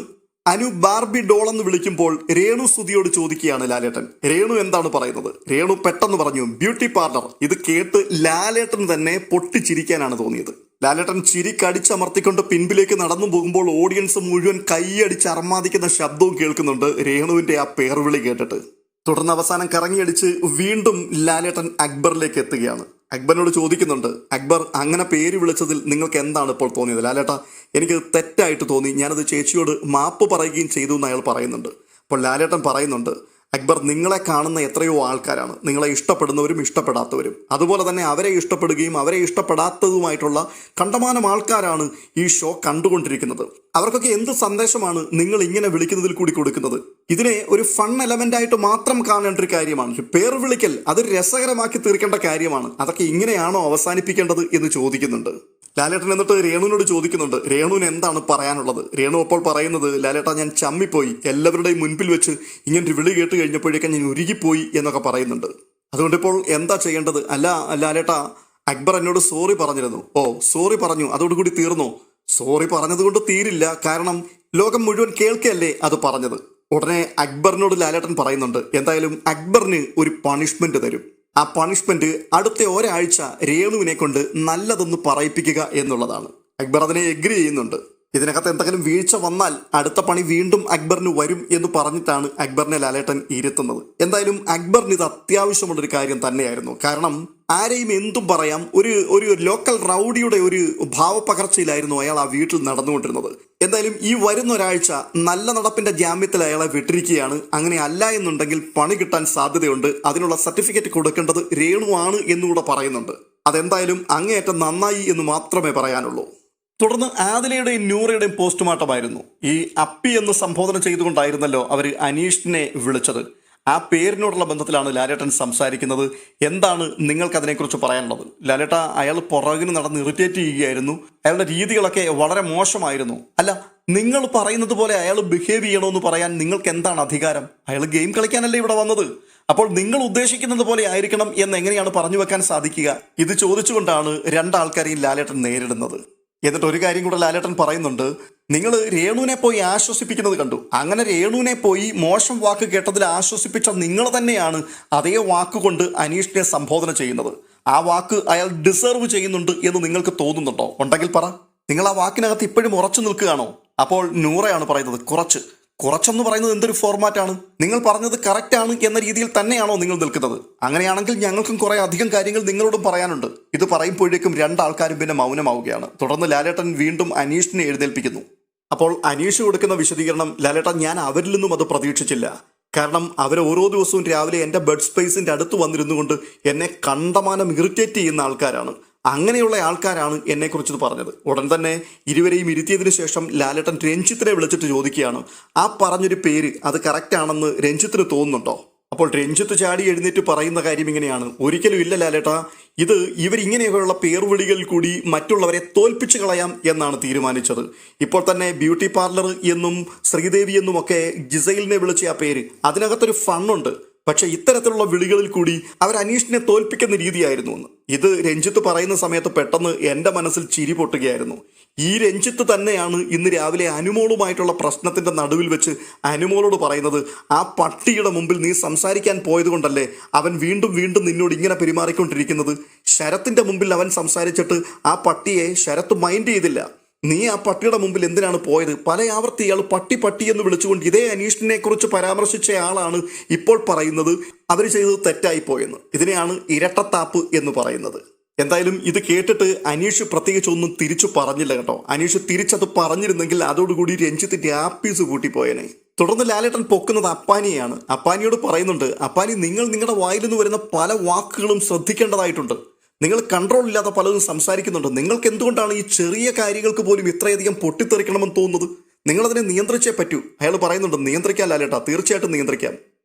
അനു ബാർബി ഡോൾ എന്ന് വിളിക്കുമ്പോൾ രേണു സുധിയോട് ചോദിക്കുകയാണ് ലാലേട്ടൻ, രേണു എന്താണ് പറയുന്നത്? രേണു പെട്ടെന്ന് പറഞ്ഞു, ബ്യൂട്ടി പാർലർ. ഇത് കേട്ട് ലാലേട്ടൻ തന്നെ പൊട്ടിച്ചിരിക്കാനാണ് തോന്നിയത്. ലാലേട്ടൻ ചിരി കടിച്ചമർത്തിക്കൊണ്ട് പിൻപിലേക്ക് നടന്നു പോകുമ്പോൾ ഓഡിയൻസ് മുഴുവൻ കൈയടിച്ച് അർമാദിക്കുന്ന ശബ്ദവും കേൾക്കുന്നുണ്ട് രേണുവിന്റെ ആ പേർവിളി കേട്ടിട്ട്. തുടർന്ന് അവസാനം കറങ്ങിയടിച്ച് വീണ്ടും ലാലേട്ടൻ അക്ബറിലേക്ക് എത്തുകയാണ്. അക്ബറിനോട് ചോദിക്കുന്നുണ്ട്, അക്ബർ അങ്ങനെ പേര് വിളിച്ചതിൽ നിങ്ങൾക്ക് എന്താണ് ഇപ്പോൾ തോന്നിയത്? ലാലേട്ട, എനിക്ക് തെറ്റായിട്ട് തോന്നി, ഞാനത് ചേച്ചിയോട് മാപ്പ് പറയുകയും ചെയ്തു എന്ന് അയാൾ പറയുന്നുണ്ട്. അപ്പോൾ ലാലേട്ടൻ പറയുന്നുണ്ട്, അക്ബർ, നിങ്ങളെ കാണുന്ന എത്രയോ ആൾക്കാരാണ്, നിങ്ങളെ ഇഷ്ടപ്പെടുന്നവരും ഇഷ്ടപ്പെടാത്തവരും. അതുപോലെ തന്നെ അവരെ ഇഷ്ടപ്പെടുകയും അവരെ ഇഷ്ടപ്പെടാത്തതുമായിട്ടുള്ള കണ്ടമാനം ആൾക്കാരാണ് ഈ ഷോ കണ്ടുകൊണ്ടിരിക്കുന്നത്. അവർക്കൊക്കെ എന്ത് സന്ദേശമാണ് നിങ്ങൾ ഇങ്ങനെ വിളിക്കുന്നതിൽ കൂടി കൊടുക്കുന്നത്? ഇതിനെ ഒരു ഫൺ എലമെന്റ് ആയിട്ട് മാത്രം കാണേണ്ട ഒരു കാര്യമാണ്. പേർ വിളിക്കൽ അത് രസകരമാക്കി തീർക്കേണ്ട കാര്യമാണ്. അതൊക്കെ ഇങ്ങനെയാണോ അവസാനിപ്പിക്കേണ്ടത് എന്ന് ചോദിക്കുന്നുണ്ട് ലാലേട്ടൻ. എന്നിട്ട് രേണുവിനോട് ചോദിക്കുന്നുണ്ട്, രേണുവിന് എന്താണ് പറയാനുള്ളത്? രേണു അപ്പോൾ പറയുന്നത്, ലാലേട്ട, ഞാൻ ചമ്മിപ്പോയി, എല്ലാവരുടെയും മുൻപിൽ വെച്ച് ഇങ്ങനൊരു വിളി കേട്ട് കഴിഞ്ഞപ്പോഴേക്കും ഞാൻ ഉരുകിപ്പോയി എന്നൊക്കെ പറയുന്നുണ്ട്. അതുകൊണ്ട് ഇപ്പോൾ എന്താ ചെയ്യേണ്ടത്? അല്ല ലാലേട്ട, അക്ബർ എന്നോട് സോറി പറഞ്ഞിരുന്നു. ഓ, സോറി പറഞ്ഞു, അതോടുകൂടി തീർന്നോ? സോറി പറഞ്ഞതുകൊണ്ട് തീരില്ല, കാരണം ലോകം മുഴുവൻ കേൾക്കല്ലേ അത് പറഞ്ഞത്. ഉടനെ അക്ബറിനോട് ലാലേട്ടൻ പറയുന്നുണ്ട്, എന്തായാലും അക്ബറിന് ഒരു പണിഷ്മെന്റ് തരും. ആ പണിഷ്മെന്റ് അടുത്ത ഒരാഴ്ച രേണുവിനെ കൊണ്ട് നല്ലതൊന്ന് പറയിപ്പിക്കുക എന്നുള്ളതാണ്. അക്ബർ അതിനെ എഗ്രി ചെയ്യുന്നുണ്ട്. ഇതിനകത്ത് എന്തെങ്കിലും വീഴ്ച വന്നാൽ അടുത്ത പണി വീണ്ടും അക്ബറിന് വരും എന്ന് പറഞ്ഞിട്ടാണ് അക്ബറിനെ ലാലേട്ടൻ ഇരുത്തുന്നത്. എന്തായാലും അക്ബറിന് ഇത് അത്യാവശ്യമുള്ളൊരു കാര്യം തന്നെയായിരുന്നു. കാരണം ആരെയും എന്തും പറയാം, ഒരു ലോക്കൽ റൗഡിയുടെ ഒരു ഭാവപകർച്ചയിലായിരുന്നു അയാൾ ആ വീട്ടിൽ നടന്നുകൊണ്ടിരുന്നത്. എന്തായാലും ഈ വരുന്ന ഒരാഴ്ച നല്ല നടപ്പിന്റെ ജാമ്യത്തിൽ അയാളെ വിട്ടിരിക്കുകയാണ്. അങ്ങനെ അല്ല എന്നുണ്ടെങ്കിൽ പണി കിട്ടാൻ സാധ്യതയുണ്ട്. അതിനുള്ള സർട്ടിഫിക്കറ്റ് കൊടുക്കേണ്ടത് രേണു ആണ് എന്നുകൂടെ പറയുന്നുണ്ട്. അതെന്തായാലും അങ്ങേയറ്റം നന്നായി എന്ന് മാത്രമേ പറയാനുള്ളൂ. തുടർന്ന് ആദിലയുടെയും നൂറയുടെയും പോസ്റ്റ്മോർട്ടമായിരുന്നു. ഈ അപ്പി എന്ന് സംബോധന ചെയ്തുകൊണ്ടായിരുന്നല്ലോ അവർ അനീഷിനെ വിളിച്ചത്. ആ പേരിനോടുള്ള ബന്ധത്തിലാണ് ലാലേട്ടൻ സംസാരിക്കുന്നത്. എന്താണ് നിങ്ങൾക്ക് അതിനെക്കുറിച്ച് പറയാനുള്ളത്? ലാലേട്ട, അയാൾ പുറകിന് നടന്ന് ഇറിറ്റേറ്റ് ചെയ്യുകയായിരുന്നു. അയാളുടെ രീതികളൊക്കെ വളരെ മോശമായിരുന്നു. അല്ല, നിങ്ങൾ പറയുന്നത് പോലെ അയാൾ ബിഹേവ് ചെയ്യണമെന്ന് പറയാൻ നിങ്ങൾക്ക് എന്താണ് അധികാരം? അയാൾ ഗെയിം കളിക്കാനല്ലേ ഇവിടെ വന്നത്. അപ്പോൾ നിങ്ങൾ ഉദ്ദേശിക്കുന്നത് പോലെ ആയിരിക്കണം എന്ന് എങ്ങനെയാണ് പറഞ്ഞു വെക്കാൻ സാധിക്കുക? ഇത് ചോദിച്ചുകൊണ്ടാണ് രണ്ടാൾക്കാരെയും ലാലേട്ടൻ നേരിടുന്നത്. എന്നിട്ട് ഒരു കാര്യം കൂടെ ലാലേട്ടൻ പറയുന്നുണ്ട്, നിങ്ങൾ രേണുവിനെ പോയി ആശ്വസിപ്പിക്കുന്നത് കണ്ടു. അങ്ങനെ രേണുവിനെ പോയി മോശം വാക്ക് കേട്ടതിൽ ആശ്വസിപ്പിച്ച നിങ്ങൾ തന്നെയാണ് അതേ വാക്കുകൊണ്ട് അനീഷിനെ സംബോധന ചെയ്യുന്നത്. ആ വാക്ക് അയാൾ ഡിസേർവ് ചെയ്യുന്നുണ്ട് എന്ന് നിങ്ങൾക്ക് തോന്നുന്നുണ്ടോ? ഉണ്ടെങ്കിൽ പറ. നിങ്ങൾ ആ വാക്കിനകത്ത് ഇപ്പോഴും ഉറച്ചു നിൽക്കുകയാണോ? അപ്പോൾ നൂറയാണ് പറയുന്നത്, കുറച്ചെന്ന് പറയുന്നത് എന്തൊരു ഫോർമാറ്റാണ്? നിങ്ങൾ പറഞ്ഞത് കറക്റ്റ് ആണ് എന്ന രീതിയിൽ തന്നെയാണോ നിങ്ങൾ നിൽക്കുന്നത്? അങ്ങനെയാണെങ്കിൽ ഞങ്ങൾക്കും കുറെ അധികം കാര്യങ്ങൾ നിങ്ങളോടും പറയാനുണ്ട്. ഇത് പറയുമ്പോഴേക്കും രണ്ടാൾക്കാരും പിന്നെ മൗനമാവുകയാണ്. തുടർന്ന് ലാലേട്ടൻ വീണ്ടും അനീഷിനെ എഴുന്നേൽപ്പിക്കുന്നു. അപ്പോൾ അനീഷ് കൊടുക്കുന്ന വിശദീകരണം, ലാലേട്ടൻ, ഞാൻ അവരിൽ നിന്നും അത് പ്രതീക്ഷിച്ചില്ല. കാരണം അവർ ഓരോ ദിവസവും രാവിലെ എൻ്റെ ബെഡ് സ്പേസിൻ്റെ അടുത്ത് വന്നിരുന്നു കൊണ്ട് എന്നെ കണ്ടമാനം ഇറിറ്റേറ്റ് ചെയ്യുന്ന ആൾക്കാരാണ്. അങ്ങനെയുള്ള ആൾക്കാരാണ് എന്നെക്കുറിച്ച് പറഞ്ഞത്. ഉടൻ തന്നെ ഇരുവരെയും ഇരുത്തിയതിനു ശേഷം ലാലേട്ടൻ രഞ്ജിത്തിനെ വിളിച്ചിട്ട് ചോദിക്കുകയാണ്, ആ പറഞ്ഞൊരു പേര് അത് കറക്റ്റ് ആണെന്ന് രഞ്ജിത്തിന് തോന്നുന്നുണ്ടോ? അപ്പോൾ രഞ്ജിത്ത് ചാടി എഴുന്നേറ്റ് പറയുന്ന കാര്യം ഇങ്ങനെയാണ്, ഒരിക്കലും ഇല്ല ലാലേട്ട, ഇവരിങ്ങനെയൊക്കെയുള്ള പേർവിളികളിൽ കൂടി മറ്റുള്ളവരെ തോൽപ്പിച്ചു കളയാം എന്നാണ് തീരുമാനിച്ചത്. ഇപ്പോൾ തന്നെ ബ്യൂട്ടി പാർലർ എന്നും ശ്രീദേവി എന്നുമൊക്കെ ജിസൈലിനെ വിളിച്ച ആ പേര്, അതിനകത്തൊരു ഫണ്ണുണ്ട്. പക്ഷെ ഇത്തരത്തിലുള്ള വിളികളിൽ കൂടി അവർ അനീഷിനെ തോൽപ്പിക്കുന്ന രീതിയായിരുന്നു എന്ന്. ഇത് രഞ്ജിത്ത് പറയുന്ന സമയത്ത് പെട്ടെന്ന് എൻ്റെ മനസ്സിൽ ചിരി പൊട്ടുകയായിരുന്നു. ഈ രഞ്ജിത്ത് തന്നെയാണ് ഇന്ന് രാവിലെ അനുമോളുമായിട്ടുള്ള പ്രശ്നത്തിന്റെ നടുവിൽ വെച്ച് അനുമോളോട് പറയുന്നത്, ആ പട്ടിയുടെ മുമ്പിൽ നീ സംസാരിക്കാൻ പോയത് കൊണ്ടല്ലേ അവൻ വീണ്ടും വീണ്ടും നിന്നോട് ഇങ്ങനെ പെരുമാറിക്കൊണ്ടിരിക്കുന്നത്. ശരത്തിന്റെ മുമ്പിൽ അവൻ സംസാരിച്ചിട്ട് ആ പട്ടിയെ ശരത്ത് മൈൻഡ് ചെയ്തില്ല. നീ ആ പട്ടിയുടെ മുമ്പിൽ എന്തിനാണ് പോയത്? പല ആവർത്തി ഇയാൾ പട്ടി എന്ന് വിളിച്ചുകൊണ്ട് ഇതേ അനീഷിനെ കുറിച്ച് പരാമർശിച്ച ആളാണ് ഇപ്പോൾ പറയുന്നത് അവർ ചെയ്തത് തെറ്റായി പോയെന്ന്. ഇതിനെയാണ് ഇരട്ടത്താപ്പ് എന്ന് പറയുന്നത്. എന്തായാലും ഇത് കേട്ടിട്ട് അനീഷ് പ്രത്യേകിച്ച് ഒന്നും തിരിച്ചു പറഞ്ഞില്ല കേട്ടോ. അനീഷ് തിരിച്ചത് പറഞ്ഞിരുന്നെങ്കിൽ അതോടുകൂടി രഞ്ജിത്തിന്റെ ആപ്പീസ് കൂട്ടിപ്പോയേനെ. തുടർന്ന് ലാലേട്ടൻ പൊക്കുന്നത് അപ്പാനിയെയാണ്. അപ്പാനിയോട് പറയുന്നുണ്ട്, അപ്പാനി നിങ്ങൾ നിങ്ങളുടെ വായിൽ നിന്ന് വരുന്ന പല വാക്കുകളും ശ്രദ്ധിക്കേണ്ടതായിട്ടുണ്ട്. നിങ്ങൾ കൺട്രോൾ ഇല്ലാതെ പലതും സംസാരിക്കുന്നുണ്ട്. നിങ്ങൾക്ക് എന്തുകൊണ്ടാണ് ഈ ചെറിയ കാര്യങ്ങൾക്ക് പോലും ഇത്രയധികം പൊട്ടിത്തെറിക്കണമെന്ന് തോന്നുന്നത്? നിങ്ങളതിനെ നിയന്ത്രിച്ചേ പറ്റൂ. അയാൾ പറയുന്നുണ്ട്, നിയന്ത്രിക്കാം ലാലേട്ടാ, തീർച്ചയായിട്ടും നിയന്ത്രിക്കാം.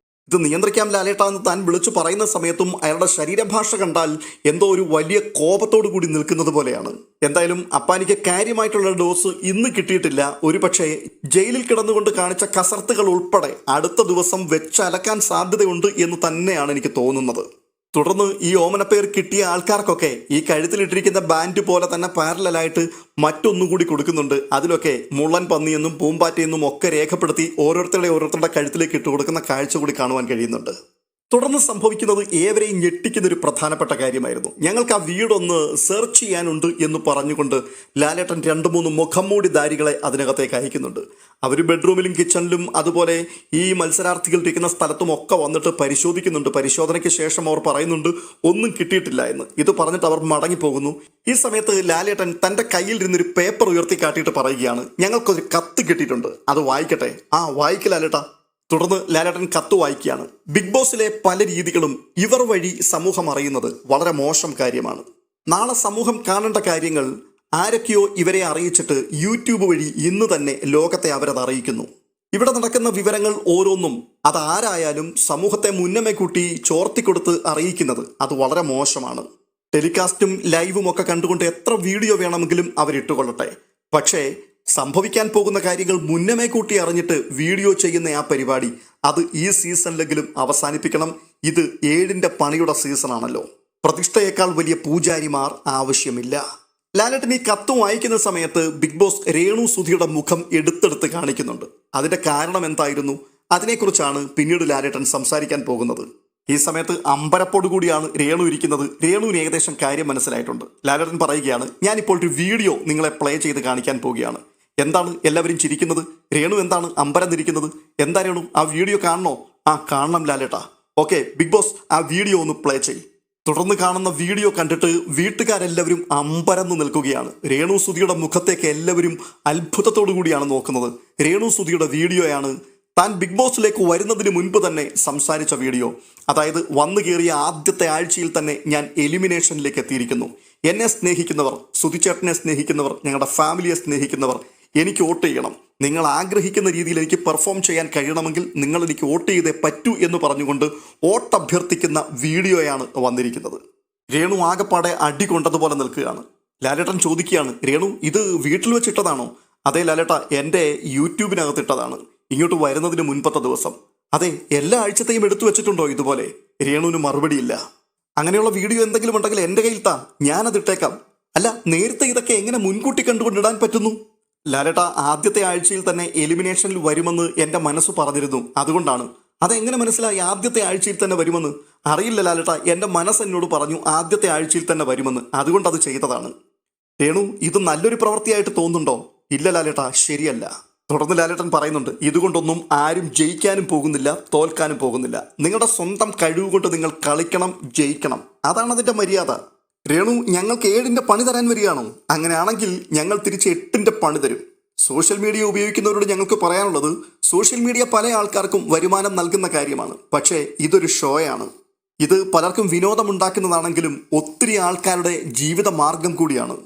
ഇത് നിയന്ത്രിക്കാം ലാലേട്ടാ എന്ന് താൻ വിളിച്ചു പറയുന്ന സമയത്തും അയാളുടെ ശരീരഭാഷ കണ്ടാൽ എന്തോ ഒരു വലിയ കോപത്തോടു കൂടി നിൽക്കുന്നത് പോലെയാണ്. എന്തായാലും അപ്പാനിക്ക് കാര്യമായിട്ടുള്ള ഡോസ് ഇന്ന് കിട്ടിയിട്ടില്ല. ഒരു പക്ഷേ ജയിലിൽ കിടന്നുകൊണ്ട് കാണിച്ച കസർത്തുകൾ ഉൾപ്പെടെ അടുത്ത ദിവസം വെച്ചലക്കാൻ സാധ്യതയുണ്ട് എന്ന് തന്നെയാണ് എനിക്ക് തോന്നുന്നത്. തുടർന്ന് ഈ ഓമനപ്പേർ കിട്ടിയ ആൾക്കാർക്കൊക്കെ ഈ കഴുത്തിലിട്ടിരിക്കുന്ന ബാൻഡ് പോലെ തന്നെ പാരലായിട്ട് മറ്റൊന്നുകൂടി കൊടുക്കുന്നുണ്ട്. അതിലൊക്കെ മുള്ളൻ പന്നിയെന്നും പൂമ്പാറ്റയെന്നും ഒക്കെ രേഖപ്പെടുത്തി ഓരോരുത്തരുടെ കഴുത്തിലേക്ക് ഇട്ട് കൊടുക്കുന്ന കാഴ്ച കൂടി കാണുവാൻ കഴിയുന്നുണ്ട്. തുടർന്ന് സംഭവിക്കുന്നത് ഏവരെയും ഞെട്ടിക്കുന്ന ഒരു പ്രധാനപ്പെട്ട കാര്യമായിരുന്നു. ഞങ്ങൾക്ക് ആ വീടൊന്ന് സെർച്ച് ചെയ്യാനുണ്ട് എന്ന് പറഞ്ഞുകൊണ്ട് ലാലേട്ടൻ 2-3 മുഖംമൂടിധാരികളെ അതിനകത്തേക്ക് അയക്കുന്നുണ്ട്. അവർ ബെഡ്റൂമിലും കിച്ചണിലും അതുപോലെ ഈ മത്സരാർത്ഥികൾ ഇരിക്കുന്ന സ്ഥലത്തും ഒക്കെ വന്നിട്ട് പരിശോധിക്കുന്നുണ്ട്. പരിശോധനയ്ക്ക് ശേഷം അവർ പറയുന്നുണ്ട് ഒന്നും കിട്ടിയിട്ടില്ല എന്ന്. ഇത് പറഞ്ഞിട്ട് അവർ മടങ്ങിപ്പോകുന്നു. ഈ സമയത്ത് ലാലേട്ടൻ തൻ്റെ കയ്യിൽ ഇരുന്നൊരു പേപ്പർ ഉയർത്തി കാട്ടിയിട്ട് പറയുകയാണ്, ഞങ്ങൾക്കൊരു കത്ത് കിട്ടിയിട്ടുണ്ട്, അത് വായിക്കട്ടെ. വായിക്ക് ലാലേട്ടാ. തുടർന്ന് ലാലേട്ടൻ കത്ത് വായിക്കുകയാണ്. ബിഗ് ബോസിലെ പല രീതികളും ഇവർ വഴി സമൂഹം അറിയുന്നത് വളരെ മോശം കാര്യമാണ്. നാളെ സമൂഹം കാണേണ്ട കാര്യങ്ങൾ ആരൊക്കെയോ ഇവരെ അറിയിച്ചിട്ട് യൂട്യൂബ് വഴി ഇന്ന് തന്നെ ലോകത്തെ അവരത് അറിയിക്കുന്നു. ഇവിടെ നടക്കുന്ന വിവരങ്ങൾ ഓരോന്നും അതാരായാലും സമൂഹത്തെ മുന്നമേ കൂട്ടി ചോർത്തിക്കൊടുത്ത് അറിയിക്കുന്നത് അത് വളരെ മോശമാണ്. ടെലികാസ്റ്റും ലൈവും ഒക്കെ കണ്ടുകൊണ്ട് എത്ര വീഡിയോ വേണമെങ്കിലും അവരിട്ടുകൊള്ളട്ടെ. പക്ഷേ സംഭവിക്കാൻ പോകുന്ന കാര്യങ്ങൾ മുന്നമേ കൂട്ടി അറിഞ്ഞിട്ട് വീഡിയോ ചെയ്യുന്ന ആ പരിപാടി അത് ഈ സീസണിലെങ്കിലും അവസാനിപ്പിക്കണം. ഇത് 7ന്റെ പണിയുടെ സീസണാണല്ലോ. പ്രതിഷ്ഠയേക്കാൾ വലിയ പൂജാരിമാർ ആവശ്യമില്ല. ലാലേട്ടൻ ഈ കത്ത് വായിക്കുന്ന സമയത്ത് ബിഗ് ബോസ് രേണു സുധിയുടെ മുഖം എടുത്തെടുത്ത് കാണിക്കുന്നുണ്ട്. അതിന്റെ കാരണം എന്തായിരുന്നു? അതിനെക്കുറിച്ചാണ് പിന്നീട് ലാലേട്ടൻ സംസാരിക്കാൻ പോകുന്നത്. ഈ സമയത്ത് അമ്പരപ്പോടു കൂടിയാണ് രേണു ഇരിക്കുന്നത്. രേണുവിന് ഏകദേശം കാര്യം മനസ്സിലായിട്ടുണ്ട്. ലാലേട്ടൻ പറയുകയാണ്, ഞാനിപ്പോൾ ഒരു വീഡിയോ നിങ്ങളെ പ്ലേ ചെയ്ത് കാണിക്കാൻ പോവുകയാണ്. എന്താണ് എല്ലാവരും ചിരിക്കുന്നത്? രേണു എന്താണ് അമ്പരന്നിരിക്കുന്നത്? എന്താ രേണു, ആ വീഡിയോ കാണണോ? കാണണം ലാലേട്ടാ. ഓക്കെ ബിഗ് ബോസ്, ആ വീഡിയോ ഒന്ന് പ്ലേ ചെയ്. തുടർന്ന് കാണുന്ന വീഡിയോ കണ്ടിട്ട് വീട്ടുകാരെല്ലാവരും അമ്പരന്ന് നിൽക്കുകയാണ്. രേണു സുധിയുടെ മുഖത്തേക്ക് എല്ലാവരും അത്ഭുതത്തോടു കൂടിയാണ് നോക്കുന്നത്. രേണു സുധിയുടെ വീഡിയോയാണ് താൻ ബിഗ് ബോസിലേക്ക് വരുന്നതിന് മുൻപ് തന്നെ സംസാരിച്ച വീഡിയോ. അതായത് വന്നു കയറിയ ആദ്യത്തെ ആഴ്ചയിൽ തന്നെ ഞാൻ എലിമിനേഷനിലേക്ക് എത്തിയിരിക്കുന്നു. എന്നെ സ്നേഹിക്കുന്നവർ, സുധിച്ചേട്ടനെ സ്നേഹിക്കുന്നവർ, ഞങ്ങളുടെ ഫാമിലിയെ സ്നേഹിക്കുന്നവർ എനിക്ക് വോട്ട് ചെയ്യണം. നിങ്ങൾ ആഗ്രഹിക്കുന്ന രീതിയിൽ എനിക്ക് പെർഫോം ചെയ്യാൻ കഴിയണമെങ്കിൽ നിങ്ങൾ എനിക്ക് വോട്ട് ചെയ്തേ പറ്റൂ എന്ന് പറഞ്ഞുകൊണ്ട് വോട്ട് അഭ്യർത്ഥിക്കുന്ന വീഡിയോയാണ് വന്നിരിക്കുന്നത്. രേണു ആകെപ്പാടെ അടി കൊണ്ടതുപോലെ നിൽക്കുകയാണ്. ലാലേട്ടൻ ചോദിക്കുകയാണ്, രേണു ഇത് വീട്ടിൽ വെച്ചിട്ടതാണോ? അതെ ലാലേട്ട, എൻ്റെ യൂട്യൂബിനകത്തിട്ടതാണ്, ഇങ്ങോട്ട് വരുന്നതിന് മുൻപത്തെ ദിവസം. അതെ, എല്ലാ ആഴ്ചത്തെയും എടുത്തു വെച്ചിട്ടുണ്ടോ ഇതുപോലെ? രേണുവിന് മറുപടിയില്ല. അങ്ങനെയുള്ള വീഡിയോ എന്തെങ്കിലും ഉണ്ടെങ്കിൽ എൻ്റെ കയ്യിൽ താ, ഞാനത് ഇട്ടേക്കാം. അല്ല, നേരത്തെ ഇതൊക്കെ എങ്ങനെ മുൻകൂട്ടി കണ്ടുകൊണ്ടിടാൻ പറ്റുന്നു? ലാലേട്ട, ആദ്യത്തെ ആഴ്ചയിൽ തന്നെ എലിമിനേഷനിൽ വരുമെന്ന് എൻ്റെ മനസ്സ് പറഞ്ഞിരുന്നു, അതുകൊണ്ടാണ്. അതെങ്ങനെ മനസ്സിലായി ആദ്യത്തെ ആഴ്ചയിൽ തന്നെ വരുമെന്ന്? അറിയില്ല ലാലേട്ട, എൻ്റെ മനസ്സ് എന്നോട് പറഞ്ഞു ആദ്യത്തെ ആഴ്ചയിൽ തന്നെ വരുമെന്ന്, അതുകൊണ്ട് അത് ചെയ്തതാണ്. രേണു, ഇത് നല്ലൊരു പ്രവൃത്തിയായിട്ട് തോന്നുന്നുണ്ടോ? ഇല്ല ലാലേട്ട, ശരിയല്ല. തുടർന്ന് ലാലേട്ടൻ പറയുന്നുണ്ട്, ഇതുകൊണ്ടൊന്നും ആരും ജയിക്കാനും പോകുന്നില്ല, തോൽക്കാനും പോകുന്നില്ല. നിങ്ങളുടെ സ്വന്തം കഴിവ് കൊണ്ട് നിങ്ങൾ കളിക്കണം, ജയിക്കണം. അതാണ് അതിൻ്റെ മര്യാദ. രേണു, ഞങ്ങൾക്ക് 7ന്റെ പണി തരാൻ വരികയാണോ? അങ്ങനെയാണെങ്കിൽ ഞങ്ങൾ തിരിച്ച് 8ന്റെ പണി തരും. സോഷ്യൽ മീഡിയ ഉപയോഗിക്കുന്നവരോട് ഞങ്ങൾക്ക് പറയാനുള്ളത്, സോഷ്യൽ മീഡിയ പല ആൾക്കാർക്കും വരുമാനം നൽകുന്ന കാര്യമാണ്. പക്ഷേ ഇതൊരു ഷോയാണ്. ഇത് പലർക്കും വിനോദമുണ്ടാക്കുന്നതാണെങ്കിലും ഒത്തിരി ആൾക്കാരുടെ ജീവിത മാർഗം കൂടിയാണ്.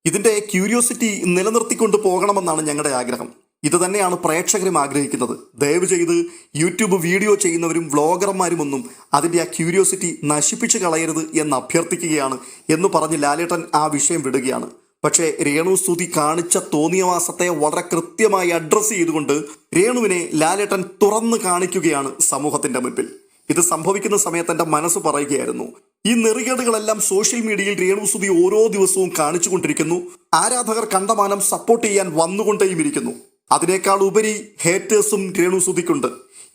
ഇതിൻ്റെ ക്യൂരിയോസിറ്റി നിലനിർത്തിക്കൊണ്ട് പോകണമെന്നാണ് ഞങ്ങളുടെ ആഗ്രഹം. ഇത് തന്നെയാണ് പ്രേക്ഷകരും ആഗ്രഹിക്കുന്നത്. ദയവ് ചെയ്ത് യൂട്യൂബ് വീഡിയോ ചെയ്യുന്നവരും വ്ളോഗർമാരുമൊന്നും അതിൻ്റെ ആ ക്യൂരിയോസിറ്റി നശിപ്പിച്ച് കളയരുത് എന്ന് അഭ്യർത്ഥിക്കുകയാണ് എന്ന് പറഞ്ഞ് ലാലേട്ടൻ ആ വിഷയം വിടുകയാണ്. പക്ഷേ രേണു സുധി കാണിച്ച തോന്നിയവാസത്തെ വളരെ കൃത്യമായി അഡ്രസ്സ് ചെയ്തുകൊണ്ട് രേണുവിനെ ലാലേട്ടൻ തുറന്നു കാണിക്കുകയാണ് സമൂഹത്തിൻ്റെ മുൻപിൽ. ഇത് സംഭവിക്കുന്ന സമയത്ത് എൻ്റെ മനസ്സ് പറയുകയായിരുന്നു, ഈ നെറികേടുകളെല്ലാം സോഷ്യൽ മീഡിയയിൽ രേണു സുധി ഓരോ ദിവസവും കാണിച്ചു കൊണ്ടിരിക്കുന്നു. ആരാധകർ കണ്ടമാനം സപ്പോർട്ട് ചെയ്യാൻ വന്നുകൊണ്ടേയും ഇരിക്കുന്നു. അതിനേക്കാൾ ഉപരി ഹേറ്റേഴ്സും രേണു സുധിക്കുണ്ട്.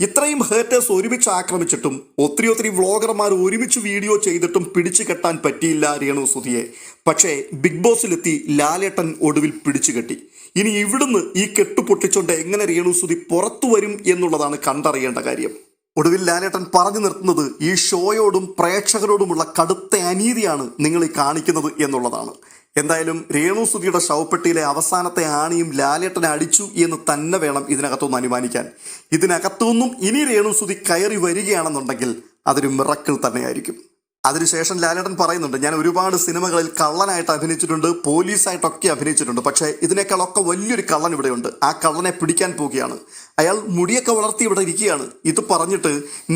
ഇത്രയും ഹേറ്റേഴ്സ് ഒരുമിച്ച് ആക്രമിച്ചിട്ടും ഒത്തിരി വ്ളോഗർമാർ ഒരുമിച്ച് വീഡിയോ ചെയ്തിട്ടും പിടിച്ചു കെട്ടാൻ പറ്റിയില്ല രേണു സുധിയെ. പക്ഷേ ബിഗ് ബോസിലെത്തി ലാലേട്ടൻ ഒടുവിൽ പിടിച്ചു കെട്ടി. ഇനി ഇവിടുന്ന് ഈ കെട്ടു പൊട്ടിച്ചുകൊണ്ട് എങ്ങനെ രേണു സുധി പുറത്തു വരും എന്നുള്ളതാണ് കണ്ടറിയേണ്ട കാര്യം. ഒടുവിൽ ലാലേട്ടൻ പറഞ്ഞു നിർത്തുന്നത്, ഈ ഷോയോടും പ്രേക്ഷകരോടുമുള്ള കടുത്ത അനീതിയാണ് നിങ്ങൾ ഈ കാണിക്കുന്നത് എന്നുള്ളതാണ്. എന്തായാലും രേണുസുതിയുടെ ശവപ്പെട്ടിയിലെ അവസാനത്തെ ആണിയും ലാലേട്ടനെ അടിച്ചു എന്ന് തന്നെ വേണം ഇതിനകത്തുനിന്ന് അനുമാനിക്കാൻ. ഇതിനകത്തുനിന്നും ഇനി രേണുസുതി കയറി വരികയാണെന്നുണ്ടെങ്കിൽ അതൊരു മിറക്കിൾ തന്നെയായിരിക്കും. അതിനുശേഷം ലാലേട്ടൻ പറയുന്നുണ്ട്, ഞാൻ ഒരുപാട് സിനിമകളിൽ കള്ളനായിട്ട് അഭിനയിച്ചിട്ടുണ്ട്, പോലീസായിട്ടൊക്കെ അഭിനയിച്ചിട്ടുണ്ട്, പക്ഷേ ഇതിനേക്കാളൊക്കെ വലിയൊരു കള്ളൻ ഇവിടെയുണ്ട്. ആ കള്ളനെ പിടിക്കാൻ പോവുകയാണ്. അയാൾ മുടിയൊക്കെ വളർത്തി ഇവിടെ ഇരിക്കുകയാണ്. ഇത് പറഞ്ഞിട്ട്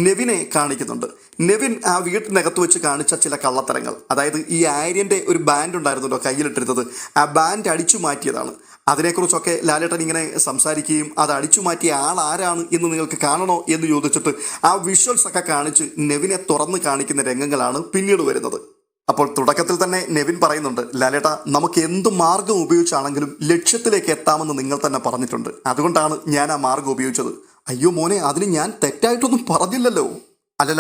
നെവിനെ കാണിക്കുന്നുണ്ട്. നെവിൻ ആ വീട്ടിനകത്ത് വെച്ച് കാണിച്ച ചില കള്ളത്തരങ്ങൾ, അതായത് ഈ ആര്യൻ്റെ ഒരു ബാൻഡ് ഉണ്ടായിരുന്നല്ലോ കയ്യിലിട്ടിരുന്നത്, ആ ബാൻഡ് അടിച്ചു മാറ്റിയതാണ്. അതിനെക്കുറിച്ചൊക്കെ ലാലേട്ടൻ ഇങ്ങനെ സംസാരിക്കുകയും അത് അടിച്ചു മാറ്റിയ ആൾ ആരാണ് എന്ന് നിങ്ങൾക്ക് കാണണോ എന്ന് ചോദിച്ചിട്ട് ആ വിഷ്വൽസ് ഒക്കെ കാണിച്ച് നെവിനെ തുറന്ന് കാണിക്കുന്ന രംഗങ്ങളാണ് പിന്നീട് വരുന്നത്. അപ്പോൾ തുടക്കത്തിൽ തന്നെ നെവിൻ പറയുന്നുണ്ട്, ലാലേട്ട നമുക്ക് എന്ത് മാർഗം ഉപയോഗിച്ചാണെങ്കിലും ലക്ഷ്യത്തിലേക്ക് എത്താമെന്ന് നിങ്ങൾ തന്നെ പറഞ്ഞിട്ടുണ്ട്, അതുകൊണ്ടാണ് ഞാൻ ആ മാർഗം ഉപയോഗിച്ചത്. അയ്യോ മോനെ, അതിന് ഞാൻ തെറ്റായിട്ടൊന്നും പറഞ്ഞില്ലല്ലോ. അല്ല